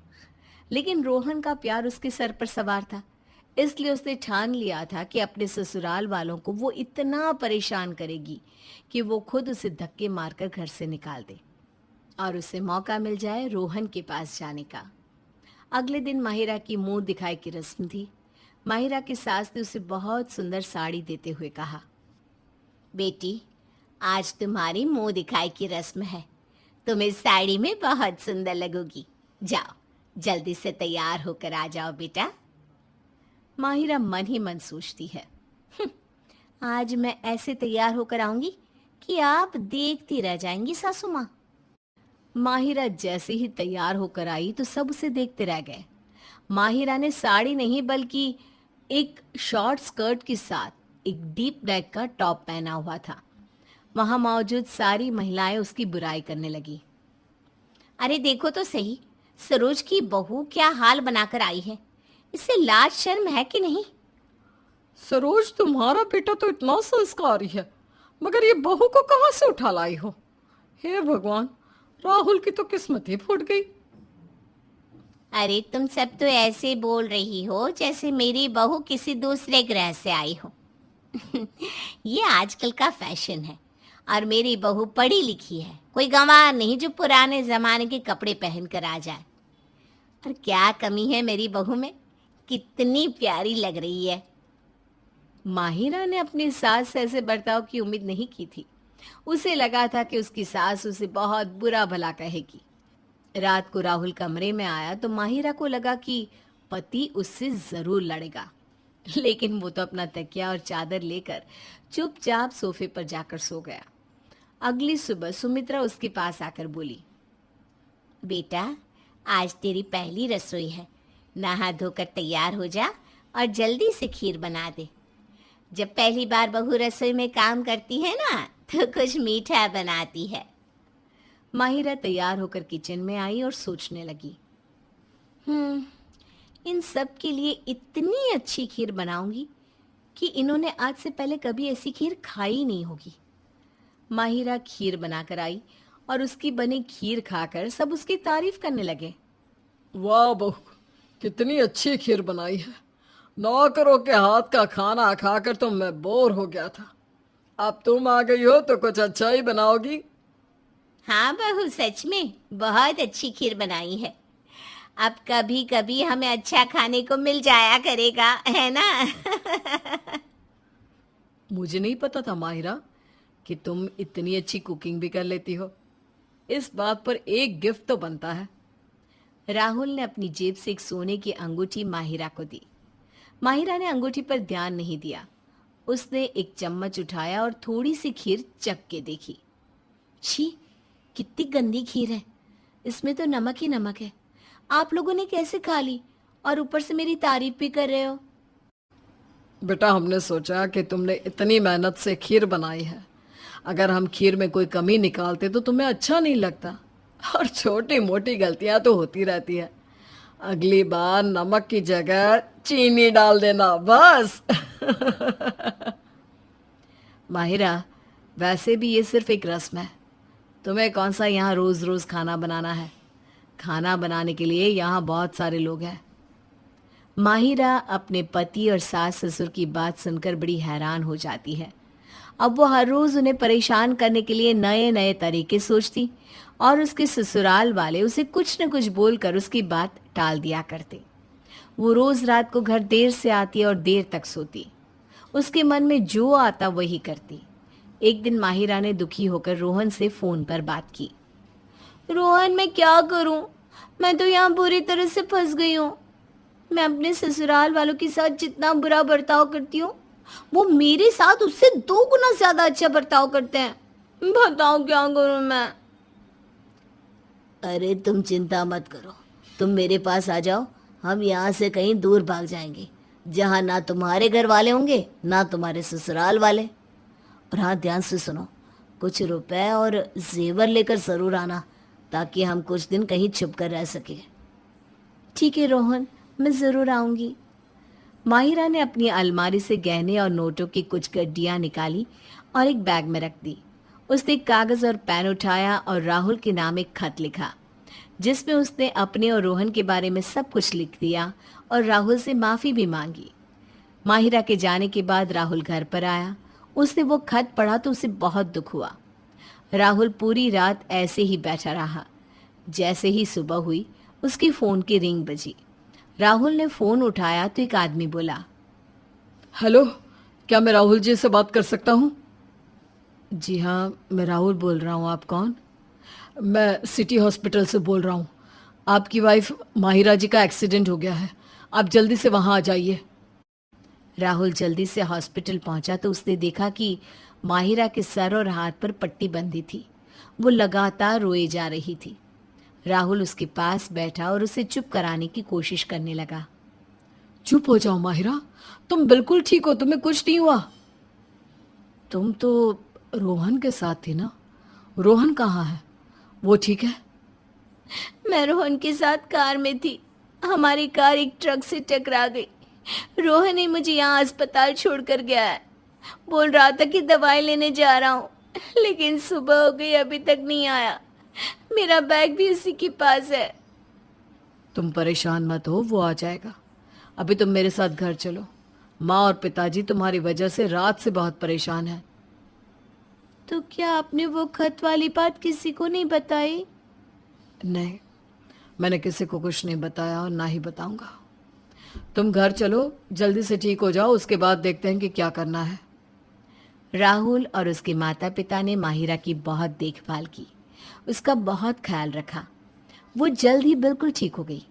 लेकिन रोहन का प्यार उसके सर पर सवार था। इसलिए उसने ठान लिया था कि अपने ससुराल वालों को वो इतना परेशान करेगी कि वो खुद उसे धक्के मारकर घर से निकाल दे और उसे मौका मिल जाए रोहन के पास जाने का। अगले दिन माहिरा की मुंह दिखाई की रस्म थी। माहिरा की सास ने उसे बहुत सुंदर साड़ी देते हुए कहा, बेटी, आज तुम्हारी मुंह दिखाई की रस्म है। तुम इस साड़ी में बहुत सुंदर लगोगी। जाओ, जल्दी से तैयार होकर आ जाओ बेटा। माहिरा मन ही मन सोचती है, आज मैं ऐसे तैयार होकर आऊंगी कि आप देखती रह जाएंगी सासू माँ। माहिरा जैसे ही तैयार होकर आई तो सब उसे देखते रह गए। माहिरा ने साड़ी नहीं बल्कि एक शॉर्ट स्कर्ट के साथ एक डीप नेक का टॉप पहना हुआ था। वहां मौजूद सारी महिलाएं उसकी बुराई करने लगी। अरे देखो तो सही, सरोज की बहू क्या हाल बनाकर आई है। इससे लाज शर्म है कि नहीं? सरोज, तुम्हारा बेटा तो इतना संस्कारी है, मगर ये बहू को कहाँ से उठा लाई हो? हे भगवान, राहुल की तो किस्मत ही फूट गई। अरे तुम सब तो ऐसे बोल रही हो जैसे मेरी बहू किसी दूसरे ग्रह से आई हो। ये आजकल का फैशन है और मेरी बहू पढ़ी लिखी है। कोई गंवार नहीं जो पुराने जमाने के कपड़े पहन कर आ जाए। और क्या कमी है मेरी बहू में, कितनी प्यारी लग रही है। माहिरा ने अपनी सास से ऐसे बर्ताव की उम्मीद नहीं की थी। उसे लगा था कि उसकी सास उसे बहुत बुरा भला कहेगी। रात को राहुल कमरे में आया तो माहिरा को लगा कि पति उससे जरूर लड़ेगा, लेकिन वो तो अपना तकिया और चादर लेकर चुपचाप सोफे पर जाकर सो गया। अगली सुबह सुमित्रा उसके पास आकर बोली, बेटा, आज तेरी पहली रसोई है। नहा धोकर तैयार हो जा और जल्दी से खीर बना दे। जब पहली बार बहू रसोई में काम करती है ना, तो कुछ मीठा बनाती है। माहिरा तैयार होकर किचन में आई और सोचने लगी, इन सब के लिए इतनी अच्छी खीर बनाऊंगी कि इन्होंने आज से पहले कभी ऐसी खीर खाई नहीं होगी। माहिरा खीर बनाकर आई और उसकी बनी खीर खाकर सब उसकी तारीफ करने लगे। वाह बहू, कितनी अच्छी खीर बनाई है। नौकरों के हाथ का खाना खाकर तो मैं बोर हो गया था। अब तुम आ गई हो तो कुछ अच्छा ही बनाओगी। हाँ बहू, सच में बहुत अच्छी खीर बनाई है। अब कभी कभी हमें अच्छा खाने को मिल जाया करेगा, है ना? मुझे नहीं पता था माहिरा कि तुम इतनी अच्छी कुकिंग भी कर लेती हो। इस बात पर एक गिफ्ट तो बनता है। राहुल ने अपनी जेब से एक सोने की अंगूठी माहिरा को दी। माहिरा ने अंगूठी पर ध्यान नहीं दिया। उसने एक चम्मच उठाया और थोड़ी सी खीर चख के देखी। छी, कितनी गंदी खीर है। इसमें तो नमक ही नमक है। आप लोगों ने कैसे खा ली और ऊपर से मेरी तारीफ भी कर रहे हो? बेटा, हमने सोचा कि तुमने इतनी मेहनत से खीर बनाई है, अगर हम खीर में कोई कमी निकालते तो तुम्हें अच्छा नहीं लगता। और छोटी मोटी गलतियां तो होती रहती है। अगली बार नमक की जगह चीनी डाल देना, बस। माहिरा, वैसे भी ये सिर्फ एक रस्म है। तुम्हें कौन सा यहाँ रोज रोज खाना बनाना है? खाना बनाने के लिए यहाँ बहुत सारे लोग हैं। माहिरा अपने पति और सास ससुर की बात सुनकर बड़ी हैरान हो जाती है। अब वो हर रोज उन्हें परेशान करने के लिए नए नए तरीके सोचती और उसके ससुराल वाले उसे कुछ न कुछ बोलकर उसकी बात टाल दिया करते। वो रोज रात को घर देर से आती और देर तक सोती। उसके मन में जो आता वही करती। एक दिन माहिरा ने दुखी होकर रोहन से फोन पर बात की। रोहन, मैं क्या करूं? मैं तो यहाँ बुरी तरह से फंस गई हूँ। मैं अपने ससुराल वालों के साथ जितना बुरा बर्ताव करती हूँ, वो मेरे साथ उससे 2 गुना ज्यादा अच्छा बर्ताव करते हैं। बताओ क्या करूं मैं? अरे तुम चिंता मत करो, तुम मेरे पास आ जाओ, हम यहाँ से कहीं दूर भाग जाएंगे जहाँ ना तुम्हारे घर वाले होंगे ना तुम्हारे ससुराल वाले। और हाँ, ध्यान से सुनो, कुछ रुपए और जेवर लेकर ज़रूर आना ताकि हम कुछ दिन कहीं छुप कर रह सके। ठीक है रोहन, मैं ज़रूर आऊँगी। माहिरा ने अपनी अलमारी से गहने और नोटों की कुछ गड्डियाँ निकाली और एक बैग में रख दी। उसने कागज़ और पेन उठाया और राहुल के नाम एक खत लिखा, जिसमें उसने अपने और रोहन के बारे में सब कुछ लिख दिया और राहुल से माफ़ी भी मांगी। माहिरा के जाने के बाद राहुल घर पर आया। उसने वो खत पढ़ा तो उसे बहुत दुख हुआ। राहुल पूरी रात ऐसे ही बैठा रहा। जैसे ही सुबह हुई, उसकी फ़ोन की रिंग बजी। राहुल ने फ़ोन उठाया तो एक आदमी बोला, हेलो, क्या मैं राहुल जी से बात कर सकता हूँ? जी हाँ, मैं राहुल बोल रहा हूँ। आप कौन? मैं सिटी हॉस्पिटल से बोल रहा हूँ। आपकी वाइफ माहिरा जी का एक्सीडेंट हो गया है, आप जल्दी से वहाँ आ जाइए। राहुल जल्दी से हॉस्पिटल पहुंचा तो उसने देखा कि माहिरा के सर और हाथ पर पट्टी बंधी थी। वो लगातार रोए जा रही थी। राहुल उसके पास बैठा और उसे चुप कराने की कोशिश करने लगा। चुप हो जाओ माहिरा, तुम बिल्कुल ठीक हो, तुम्हें कुछ नहीं हुआ। तुम तो रोहन के साथ थी ना? रोहन कहाँ है? वो ठीक है? मैं रोहन के साथ कार में थी। हमारी कार एक ट्रक से टकरा गई। रोहन ही मुझे यहाँ अस्पताल छोड़कर गया है। बोल रहा था कि दवाई लेने जा रहा हूँ, लेकिन सुबह हो गई, अभी तक नहीं आया। मेरा बैग भी उसी के पास है। तुम परेशान मत हो, वो आ जाएगा। अभी तुम मेरे साथ घर चलो। माँ और पिताजी तुम्हारी वजह से रात से बहुत परेशान हैं। तो क्या आपने वो खत वाली बात किसी को नहीं बताई? नहीं, मैंने किसी को कुछ नहीं बताया और ना ही बताऊंगा। तुम घर चलो, जल्दी से ठीक हो जाओ, उसके बाद देखते हैं कि क्या करना है। राहुल और उसके माता पिता ने माहिरा की बहुत देखभाल की, उसका बहुत ख्याल रखा। वो जल्द ही बिल्कुल ठीक हो गई।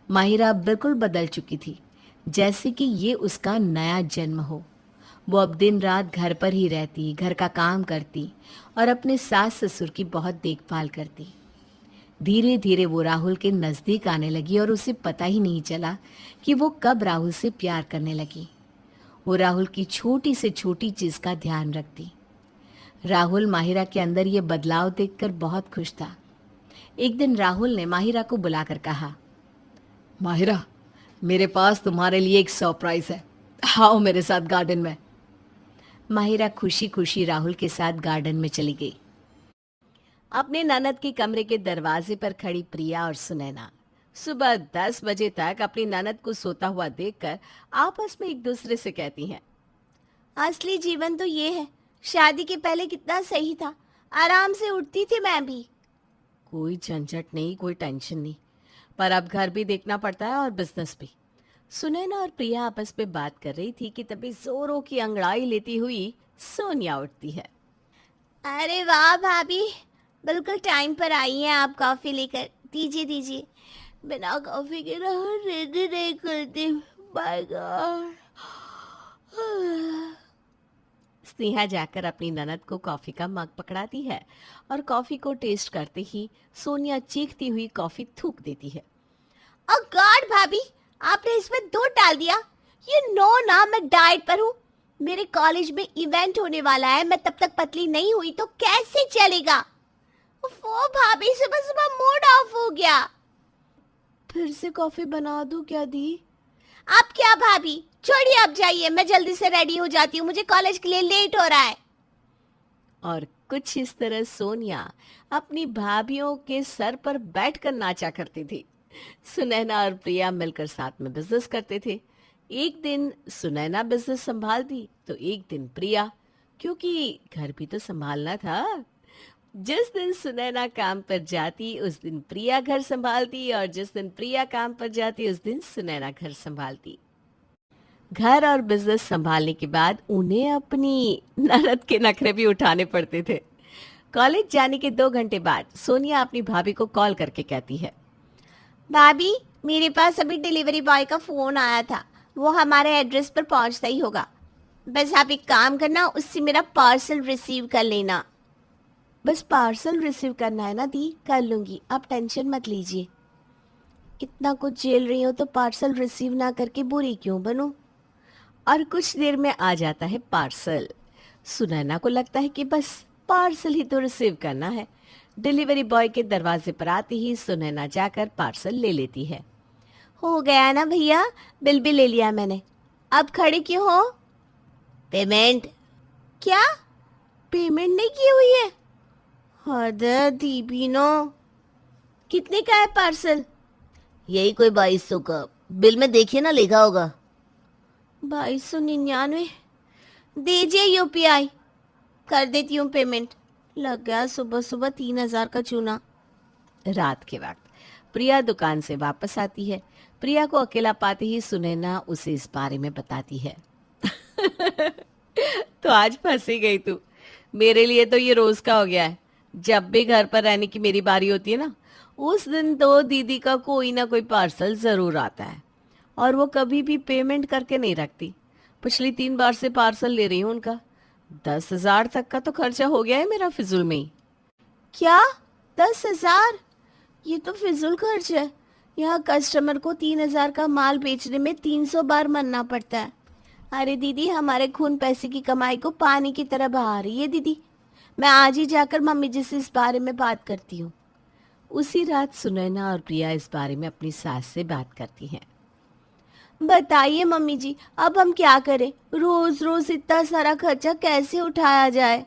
माहिरा बिल्कुल बदल चुकी थी, जैसे कि ये उसका नया जन्म हो। वो अब दिन रात घर पर ही रहती, घर का काम करती और अपने सास ससुर की बहुत देखभाल करती। धीरे धीरे वो राहुल के नज़दीक आने लगी और उसे पता ही नहीं चला कि वो कब राहुल से प्यार करने लगी। वो राहुल की छोटी से छोटी चीज़ का ध्यान रखती। राहुल माहिरा के अंदर ये बदलाव देखकर बहुत खुश था। एक दिन राहुल ने माहिरा को बुलाकर कहा, माहिरा, मेरे पास तुम्हारे लिए एक सरप्राइज है, आओ मेरे साथ गार्डन में। माहिरा खुशी खुशी राहुल के साथ गार्डन में चली गई। अपने ननद के कमरे के दरवाजे पर खड़ी प्रिया और सुनैना सुबह 10 बजे तक अपनी ननद को सोता हुआ देखकर आपस में एक दूसरे से कहती हैं, असली जीवन तो ये है, शादी के पहले कितना सही था, आराम से उठती थी मैं भी। कोई झंझट नहीं, कोई टेंशन नहीं, पर अब घर भी देखना पड़ता है और बिजनेस भी। सुनैना और प्रिया आपस में बात कर रही थी कि तभी जोरों की अंगड़ाई लेती हुई सोनिया उठती है। अरे वाह भाभी, बिल्कुल टाइम पर आई हैं आप। कॉफी लेकर दीजिए दीजिए, बिना कॉफी के रेडी नहीं करती। Bye God. स्नेहा जाकर अपनी ननद को कॉफी का मग पकड़ाती है और कॉफी को टेस्ट करते ही सोनिया चीखती हुई कॉफी थूक देती है। ओ गॉड भाभी, आपने इसमें दूध डाल दिया। यू नो ना, मैं डाइट पर हूँ। मेरे कॉलेज में इवेंट होने वाला है, मैं तब तक पतली नहीं हुई तो कैसे चलेगा। ओ भाभी, सुबह सुबह मूड ऑफ हो गया। फिर से कॉफी बना दूं क्या दी? आप क्या भाभी, छोड़िए, आप जाइए, मैं जल्दी से रेडी हो जाती हूँ, मुझे कॉलेज के लिए लेट हो रहा है। और कुछ इस तरह सोनिया अपनी भाभियों के सर पर बैठकर नाचा करती थी। सुनैना और प्रिया मिलकर साथ में बिजनेस करते थे। एक दिन सुनैना बिजनेस संभालती तो एक दिन प्रिया, क्योंकि घर भी तो संभालना था। जिस दिन सुनैना काम पर जाती उस दिन प्रिया घर संभालती और जिस दिन प्रिया काम पर जाती उस दिन सुनैना घर संभालती। घर और बिजनेस संभालने के बाद उन्हें अपनी ननद के नखरे भी उठाने पड़ते थे। कॉलेज जाने के 2 घंटे बाद सोनिया अपनी भाभी को कॉल करके कहती है, भाभी, मेरे पास अभी डिलीवरी बॉय का फोन आया था, वो हमारे एड्रेस पर पहुंचता ही होगा। बस आप एक काम करना, उससे मेरा पार्सल रिसीव कर लेना। बस पार्सल रिसीव करना है ना दी, कर लूंगी, आप टेंशन मत लीजिए। इतना कुछ झेल रही हूँ तो पार्सल रिसीव ना करके बुरी क्यों बनूं। और कुछ देर में आ जाता है पार्सल। सुनैना को लगता है कि बस पार्सल ही तो रिसीव करना है। डिलीवरी बॉय के दरवाजे पर आते ही सुनैना जाकर पार्सल ले लेती है। हो गया ना भैया, बिल भी ले लिया मैंने, अब खड़े क्यों हो? पेमेंट? क्या पेमेंट नहीं की हुई है? हद दीपिनो, कितने का है पार्सल? यही कोई 2200 का। बिल में देखिए ना, लिखा होगा। 2299। दीजिए यूपीआई, कर देती हूँ पेमेंट। लग गया सुबह सुबह 3000 का चूना। रात के वक्त प्रिया दुकान से वापस आती है। प्रिया को अकेला पाते ही सुनैना उसे इस बारे में बताती है। तो आज फंसी गई तू। मेरे लिए तो ये रोज का हो गया है। जब भी घर पर रहने की मेरी बारी होती है ना, उस दिन तो दीदी का कोई ना कोई पार्सल जरूर आता है और वो कभी भी पेमेंट करके नहीं रखती। पिछली 3 बार से पार्सल ले रही हूँ उनका। 10,000 तक का तो खर्चा हो गया है मेरा फिजूल में ही। क्या 10,000? ये तो फिजूल खर्च है। यहाँ कस्टमर को 3000 का माल बेचने में 300 बार मरना पड़ता है। अरे दीदी, हमारे खून पैसे की कमाई को पानी की तरह बहा रही है दीदी। मैं आज ही जाकर मम्मी जी से इस बारे में बात करती हूँ। उसी रात सुनैना और प्रिया इस बारे में अपनी सास से बात करती हैं। बताइए मम्मी जी, अब हम क्या करें? रोज रोज इतना सारा खर्चा कैसे उठाया जाए?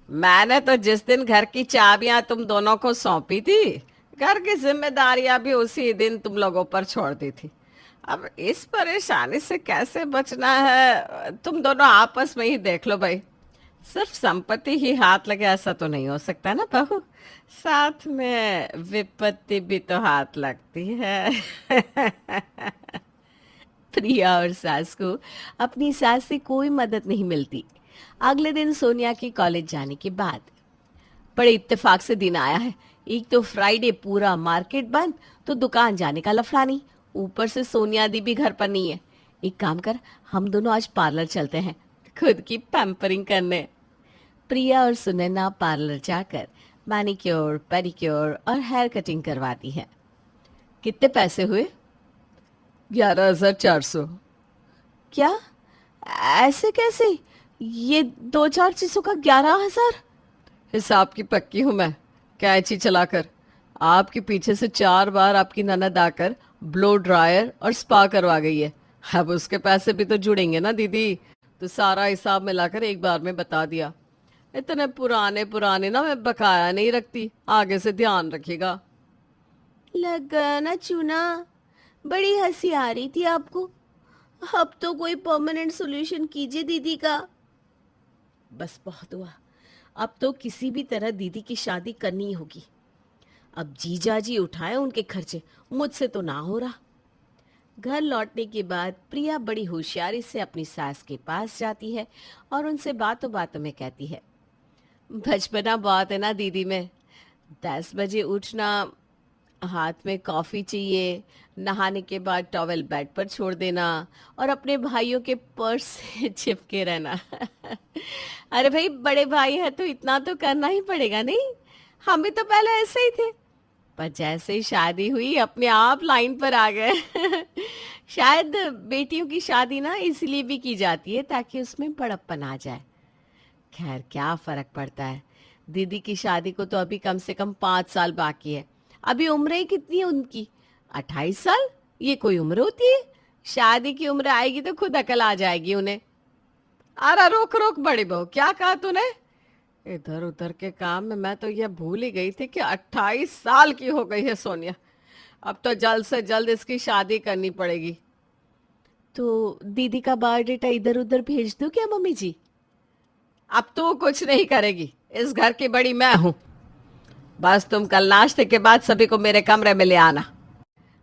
मैंने तो जिस दिन घर की चाबियां तुम दोनों को सौंपी थी, घर की जिम्मेदारियां भी उसी दिन तुम लोगों पर छोड़ दी थी। अब इस परेशानी से कैसे बचना है, तुम दोनों आपस में ही देख लो भाई। सिर्फ संपत्ति ही हाथ लगे ऐसा तो नहीं हो सकता ना बहू, साथ में विपत्ति भी तो हाथ लगती है। प्रिया और सास को अपनी सास से कोई मदद नहीं मिलती। अगले दिन सोनिया के कॉलेज जाने के बाद बड़े इत्तेफाक से दिन आया है। एक तो फ्राइडे, पूरा मार्केट बंद, तो दुकान जाने का लफड़ा नहीं। ऊपर से सोनिया दी भी घर पर नहीं है। एक काम कर, हम दोनों आज पार्लर चलते हैं खुद की पैम्परिंग करने। प्रिया और सुनैना पार्लर जाकर मैनिक्योर, पेडिक्योर और हेयर कटिंग करवाती हैं। कितने पैसे हुए? 11,400। क्या? ऐसे कैसे? ये 2-4 चीजों का 11,000? हिसाब की पक्की हूं मैं, कैंची चलाकर। आपके पीछे से 4 बार आपकी ननद आकर ब्लो ड्रायर और स्पा करवा गई है। अब उसके पैसे भी तो जुड़ेंगे ना दीदी, तो सारा हिसाब मिलाकर एक बार में बता दिया। इतने पुराने पुराने ना मैं बकाया नहीं रखती, आगे से ध्यान रखिएगा। लग गया ना चूना। बड़ी हंसी आ रही थी आपको। अब तो कोई परमानेंट सॉल्यूशन कीजिए दीदी का। बस बहुत हुआ। अब तो किसी भी तरह दीदी की शादी करनी होगी। अब जीजा जी उठाए उनके खर्चे, मुझसे तो ना हो रहा। घर लौटने के बाद प्रिया बड़ी होशियारी से अपनी सास के पास जाती है और उनसे बातों बातों में कहती है, बचपना बहुत है ना दीदी में। 10 बजे उठना, हाथ में कॉफी चाहिए, नहाने के बाद टॉवेल बेड पर छोड़ देना और अपने भाइयों के पर्स से चिपके रहना। अरे भाई, बड़े भाई है तो इतना तो करना ही पड़ेगा नहीं? हम भी तो पहले ऐसे ही थे, पर जैसे ही शादी हुई अपने आप लाइन पर आ गए। शायद बेटियों की शादी ना इसलिए भी की जाती है ताकि उसमें बड़प्पन आ जाए। खैर, क्या फर्क पड़ता है। दीदी की शादी को तो अभी कम से कम 5 साल बाकी है। अभी उम्र ही कितनी है उनकी? 28 साल? ये कोई उम्र होती है? शादी की उम्र आएगी तो खुद अकल आ जाएगी उन्हें। अरे रोक रोक बड़ी बहू, क्या कहा तूने? इधर उधर के काम में मैं तो यह भूल ही गई थी कि 28 साल की हो गई है सोनिया। अब तो जल्द से जल्द इसकी शादी करनी पड़ेगी। तो दीदी का बायोडेटा इधर उधर भेज दूं क्या मम्मी जी? अब तू कुछ नहीं करेगी, इस घर की बड़ी मैं हूं। बस तुम कल नाश्ते के बाद सभी को मेरे कमरे में ले आना।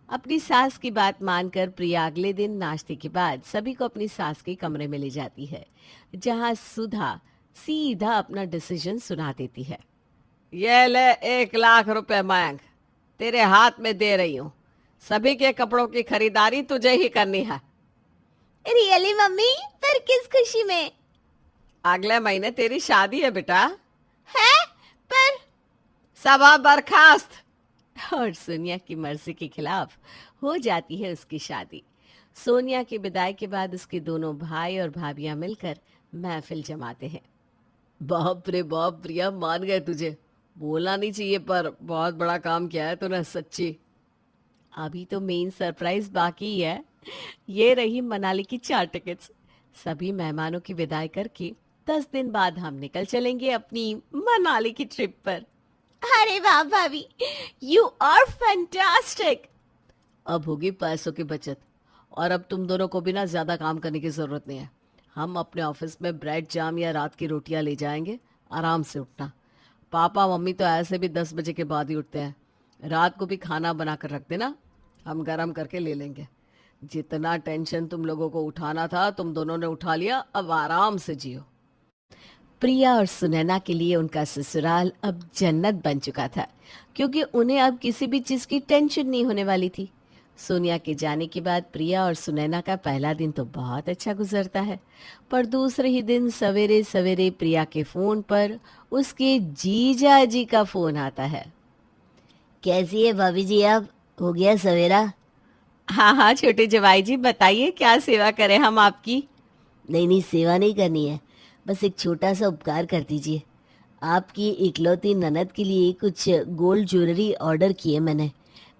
अपनी सास की बात मानकर प्रिया अगले दिन नाश्ते के बाद सभी को अपनी सास के कमरे में ले जाती है, जहां सुधा सीधा अपना डिसीजन सुना देती है। ये ले 1,00,000 रुपए मांग, तेरे हाथ में दे रही हूँ। सभी के कपड़ों की खरीदारी तुझे ही करनी है। Really mummy? पर किस खुशी में? अगले महीने तेरी शादी है बेटा। है? सभा बर्खास्त। और सोनिया की मर्जी के खिलाफ हो जाती है उसकी शादी। सोनिया की विदाई के बाद उसके दोनों भाई और भाभियां मिलकर महफिल जमाते हैं। बाप रे बाप, प्रिया मान गए तुझे। बोलना नहीं चाहिए पर बहुत बड़ा काम किया है तूने, सच्ची। अभी तो मेन सरप्राइज बाकी है। ये रही मनाली की 4 टिकट्स। सभी मेहमानों की विदाई करके 10 दिन बाद हम निकल चलेंगे अपनी मनाली की ट्रिप पर। अरे वाह भाभी, यू आर फैंटास्टिक। अब होगी पैसों की बचत, और अब तुम दोनों को भी ना ज्यादा काम करने की जरूरत नहीं है। हम अपने ऑफिस में ब्रेड जाम या रात की रोटियां ले जाएंगे। आराम से उठना। पापा मम्मी तो ऐसे भी 10 बजे के बाद ही उठते हैं। रात को भी खाना बना कर रख देना, हम गरम करके ले लेंगे। जितना टेंशन तुम लोगों को उठाना था तुम दोनों ने उठा लिया, अब आराम से जियो। प्रिया और सुनैना के लिए उनका ससुराल अब जन्नत बन चुका था, क्योंकि उन्हें अब किसी भी चीज की टेंशन नहीं होने वाली थी। सोनिया के जाने के बाद प्रिया और सुनैना का पहला दिन तो बहुत अच्छा गुजरता है, पर दूसरे ही दिन सवेरे सवेरे प्रिया के फोन पर उसके जीजा जी का फोन आता है। कैसी है भाभी जी आप? हो गया सवेरा? हाँ हाँ छोटे जवाई जी, बताइए क्या सेवा करें हम आपकी। नहीं नहीं, सेवा नहीं करनी है, बस एक छोटा सा उपकार कर दीजिए। आपकी इकलौती ननद के लिए कुछ गोल्ड ज्वेलरी ऑर्डर की है मैंने।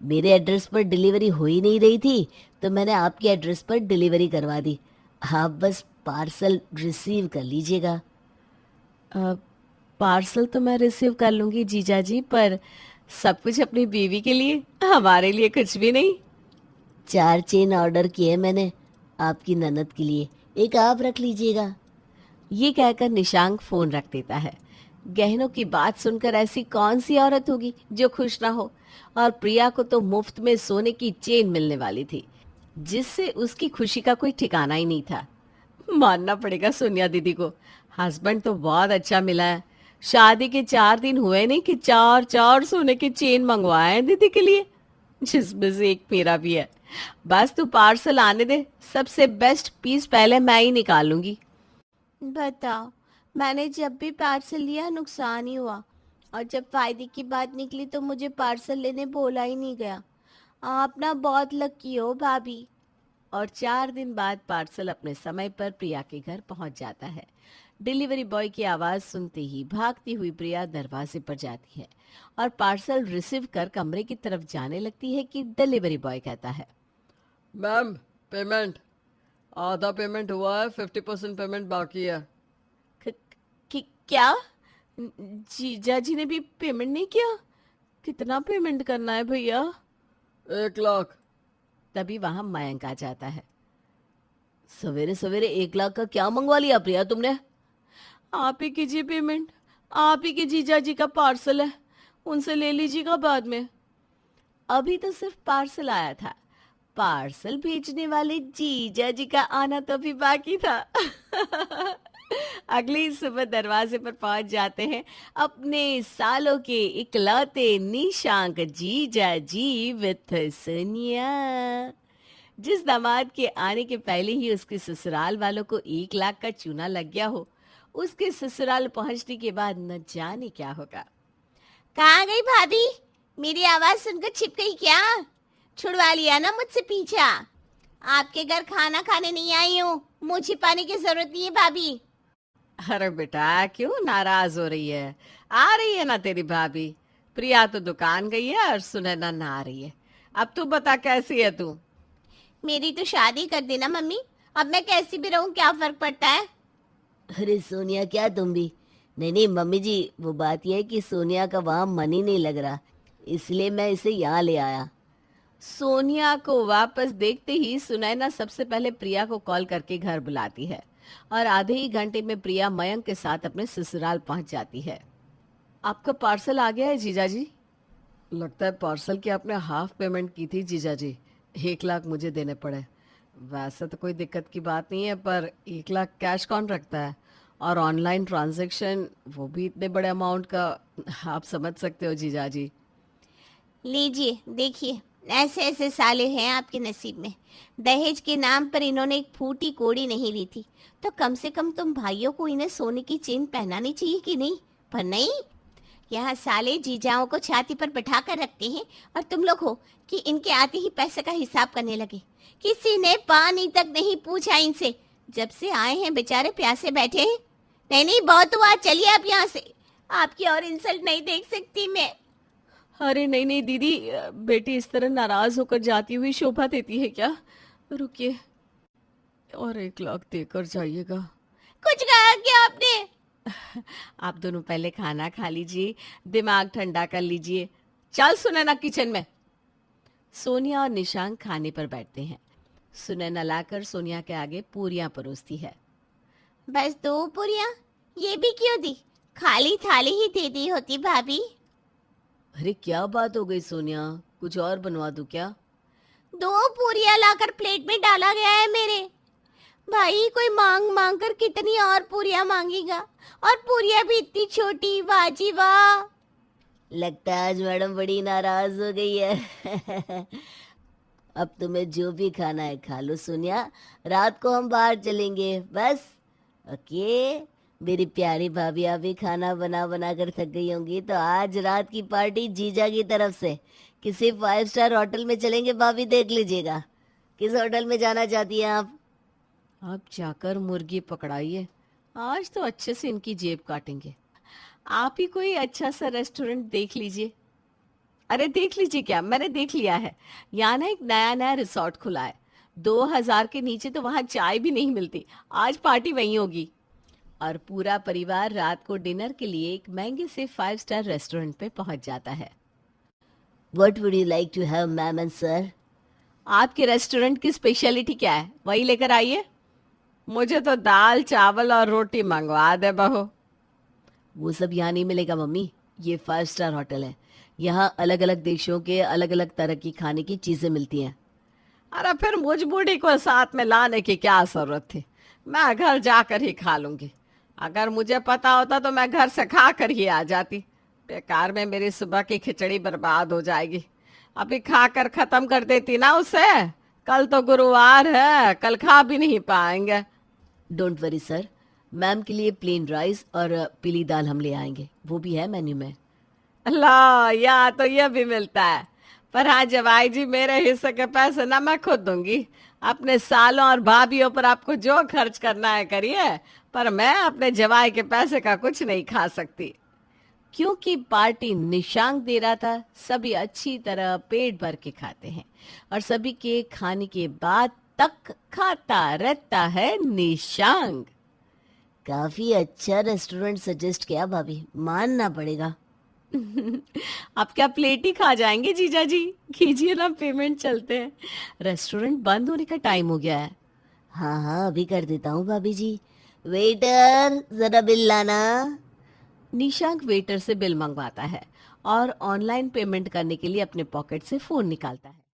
मेरे एड्रेस पर डिलीवरी हो ही नहीं रही थी, तो मैंने आपके एड्रेस पर डिलीवरी करवा दी। आप बस पार्सल रिसीव कर लीजिएगा। पार्सल तो मैं रिसीव कर लूंगी जीजा जी, पर सब कुछ अपनी बीवी के लिए, हमारे लिए कुछ भी नहीं। 4 चेन ऑर्डर किए मैंने आपकी ननद के लिए, एक आप रख लीजिएगा। ये कहकर निशांक फोन रख देता है। गहनों की बात सुनकर ऐसी कौन सी औरत होगी जो खुश ना हो, और प्रिया को तो मुफ्त में सोने की चेन मिलने वाली थी, जिससे उसकी खुशी का कोई ठिकाना ही नहीं था। मानना पड़ेगा सोनिया दीदी को, हस्बैंड तो बहुत अच्छा मिला है। शादी के 4 दिन हुए नहीं कि 4 सोने की चेन मंगवाए हैं दीदी के लिए, जिसमें से एक मेरा भी है। बस तू पार्सल आने दे, सबसे बेस्ट पीस पहले मैं ही निकालूंगी। बताओ, मैंने जब भी पार्सल लिया नुकसान ही हुआ, और जब फायदे की बात निकली तो मुझे पार्सल लेने बोला ही नहीं गया। आप ना बहुत लकी हो भाभी। और 4 दिन बाद पार्सल अपने समय पर प्रिया के घर पहुंच जाता है। डिलीवरी बॉय की आवाज सुनते ही भागती हुई प्रिया दरवाजे पर जाती है और पार्सल रिसीव कर कमरे की तरफ जाने लगती है कि डिलीवरी बॉय कहता है, मैम पेमेंट आधा पेमेंट हुआ है, 50% पेमेंट बाकी है। क्या जीजा जी ने भी पेमेंट नहीं किया? कितना पेमेंट करना है भैया? 1 लाख। तभी वहां मयंक आ जाता है। सवेरे सवेरे 1 लाख का क्या मंगवा लिया प्रिया तुमने? आप ही कीजिए पेमेंट, आप ही के जीजा जी का पार्सल है, उनसे ले लीजिएगा बाद में। अभी तो सिर्फ पार्सल आया था, पार्सल भेजने वाले जीजा जी का आना तो अभी बाकी था। अगली सुबह दरवाजे पर पहुंच जाते हैं अपने सालों के इकलौते निशांक जीजा जी विथ सोनिया। जिस दामाद के आने के पहले ही उसके ससुराल वालों को 1 लाख का चूना लग गया हो, उसके ससुराल पहुंचने के बाद न जाने क्या होगा। कहाँ गई भाभी? मेरी आवाज सुनकर छिप गई क्या? छुड़वा लिया ना मुझसे पीछा। आपके घर खाना खाने नहीं आई हूँ, मुंह छिपाने की जरूरत नहीं है भाभी। अरे बेटा क्यों नाराज हो रही है? आ रही है ना तेरी भाभी। प्रिया तो दुकान गई है और सुनैना ना आ रही है। अब तू बता कैसी है तू? मेरी तो शादी कर देना मम्मी, अब मैं कैसी भी रहूं क्या फर्क पड़ता है? अरे सोनिया क्या तुम भी? नहीं नहीं मम्मी जी, वो बात यह है कि सोनिया का वहाँ मन ही नहीं लग रहा, इसलिए मैं इसे यहाँ ले आया। सोनिया को वापस देखते ही सुनैना सबसे पहले प्रिया को कॉल करके घर बुलाती है और आधे ही घंटे में प्रिया मयंक के साथ अपने ससुराल पहुंच जाती है। आपका पार्सल आ गया है जीजा जी। लगता है पार्सल की आपने हाफ पेमेंट की थी जीजा जी, 1 लाख मुझे देने पड़े। वैसे तो कोई दिक्कत की बात नहीं है, पर 1 लाख कैश कौन रखता है, और ऑनलाइन ट्रांजैक्शन वो भी इतने बड़े अमाउंट का, आप समझ सकते हो जीजा जी। लीजिए देखिए, ऐसे ऐसे साले हैं आपके नसीब में। दहेज के नाम पर इन्होंने एक फूटी कोड़ी नहीं ली थी, तो कम से कम तुम भाइयों को इन्हें सोने की चेन पहनानी चाहिए कि नहीं? पर नहीं, यहाँ साले जीजाओं को छाती पर बैठा कर रखते हैं और तुम लोग हो कि इनके आते ही पैसे का हिसाब करने लगे। किसी ने पानी तक नहीं पूछा इनसे, जब से आए हैं बेचारे प्यासे बैठे हैं। नहीं नहीं, बहुत हुआ, चलिए आप यहाँ से, आपकी और इंसल्ट नहीं देख सकती मैं। अरे नहीं नहीं दीदी, बेटी इस तरह नाराज होकर जाती हुई शोभा देती है क्या? रुकिए, और 1 लाख देकर जाइएगा। कुछ कहा क्या आपने? आप दोनों पहले खाना खा लीजिए, दिमाग ठंडा कर लीजिए। चल सुनैना किचन में। सोनिया और निशांक खाने पर बैठते हैं। सुनैना लाकर सोनिया के आगे पूरियां परोसती है। बस 2 पूरियां? ये भी क्यों दी? खाली थाली ही दे दी होती भाभी। अरे क्या बात हो गई सोनिया, कुछ और बनवा दूं क्या? 2 पूरियां लाकर प्लेट में डाला गया है मेरे। भाई कोई मांग मांग कर कितनी और पूरियां मांगेगा, और पूरियां भी इतनी छोटी, वाह जी वाह। लगता है आज मैडम बड़ी नाराज हो गई है। अब तुम्हें जो भी खाना है खा लो सोनिया, रात को हम बाहर चलेंगे बस। ओके मेरी प्यारी भाभी, अभी खाना बना बना कर थक गई होंगी, तो आज रात की पार्टी जीजा की तरफ से किसी 5 स्टार होटल में चलेंगे। भाभी देख लीजिएगा किस होटल में जाना चाहती हैं आप। आप जाकर मुर्गी पकड़ाइए, आज तो अच्छे से इनकी जेब काटेंगे। आप ही कोई अच्छा सा रेस्टोरेंट देख लीजिए। अरे देख लीजिए क्या, मैंने देख लिया है। यहाँ ना एक नया नया रिसोर्ट खुला है, 2000 के नीचे तो वहाँ चाय भी नहीं मिलती। आज पार्टी वहीं होगी। और पूरा परिवार रात को डिनर के लिए एक महंगे से 5 स्टार रेस्टोरेंट पे पहुंच जाता है। What would you like to have, ma'am and sir? आपके रेस्टोरेंट की स्पेशलिटी क्या है, वही लेकर आइए। मुझे तो दाल चावल और रोटी मंगवा दे बहू। वो सब यहाँ नहीं मिलेगा मम्मी, ये 5 स्टार होटल है। यहाँ अलग अलग देशों के अलग अलग तरह की खाने की चीजें मिलती हैं। अरे फिर मुझ बूढ़ी को साथ में लाने की क्या जरूरत थी, मैं घर जाकर ही खा लूंगी। अगर मुझे पता होता तो मैं घर से खा कर ही आ जाती। बेकार में मेरी सुबह की खिचड़ी बर्बाद हो जाएगी। अभी खा कर खत्म कर देती ना उसे, कल तो गुरुवार है, कल खा भी नहीं पाएंगे। डोंट वरी सर, मैम के लिए प्लेन राइस और पीली दाल हम ले आएंगे, वो भी है मेन्यू में। ला या तो ये भी मिलता है, पर हाँ जवाई जी, मेरे हिस्से के पैसे ना मैं खुद दूंगी। अपने सालों और भाभीियों पर आपको जो खर्च करना है करिए, पर मैं अपने जवाई के पैसे का कुछ नहीं खा सकती। क्योंकि पार्टी निशांक दे रहा था, सभी अच्छी तरह पेट भर के खाते हैं और सभी के खाने के बाद तक खाता रहता है निशांक। काफी अच्छा रेस्टोरेंट सजेस्ट किया भाभी, मानना पड़ेगा। आप क्या प्लेट ही खा जाएंगे जीजा जी? कीजिए ना पेमेंट, चलते हैं। रेस्टोरेंट बंद होने का टाइम हो गया है। हाँ हाँ अभी कर देता हूँ भाभी जी। वेटर जरा बिल लाना। निशांक वेटर से बिल मंगवाता है और ऑनलाइन पेमेंट करने के लिए अपने पॉकेट से फोन निकालता है।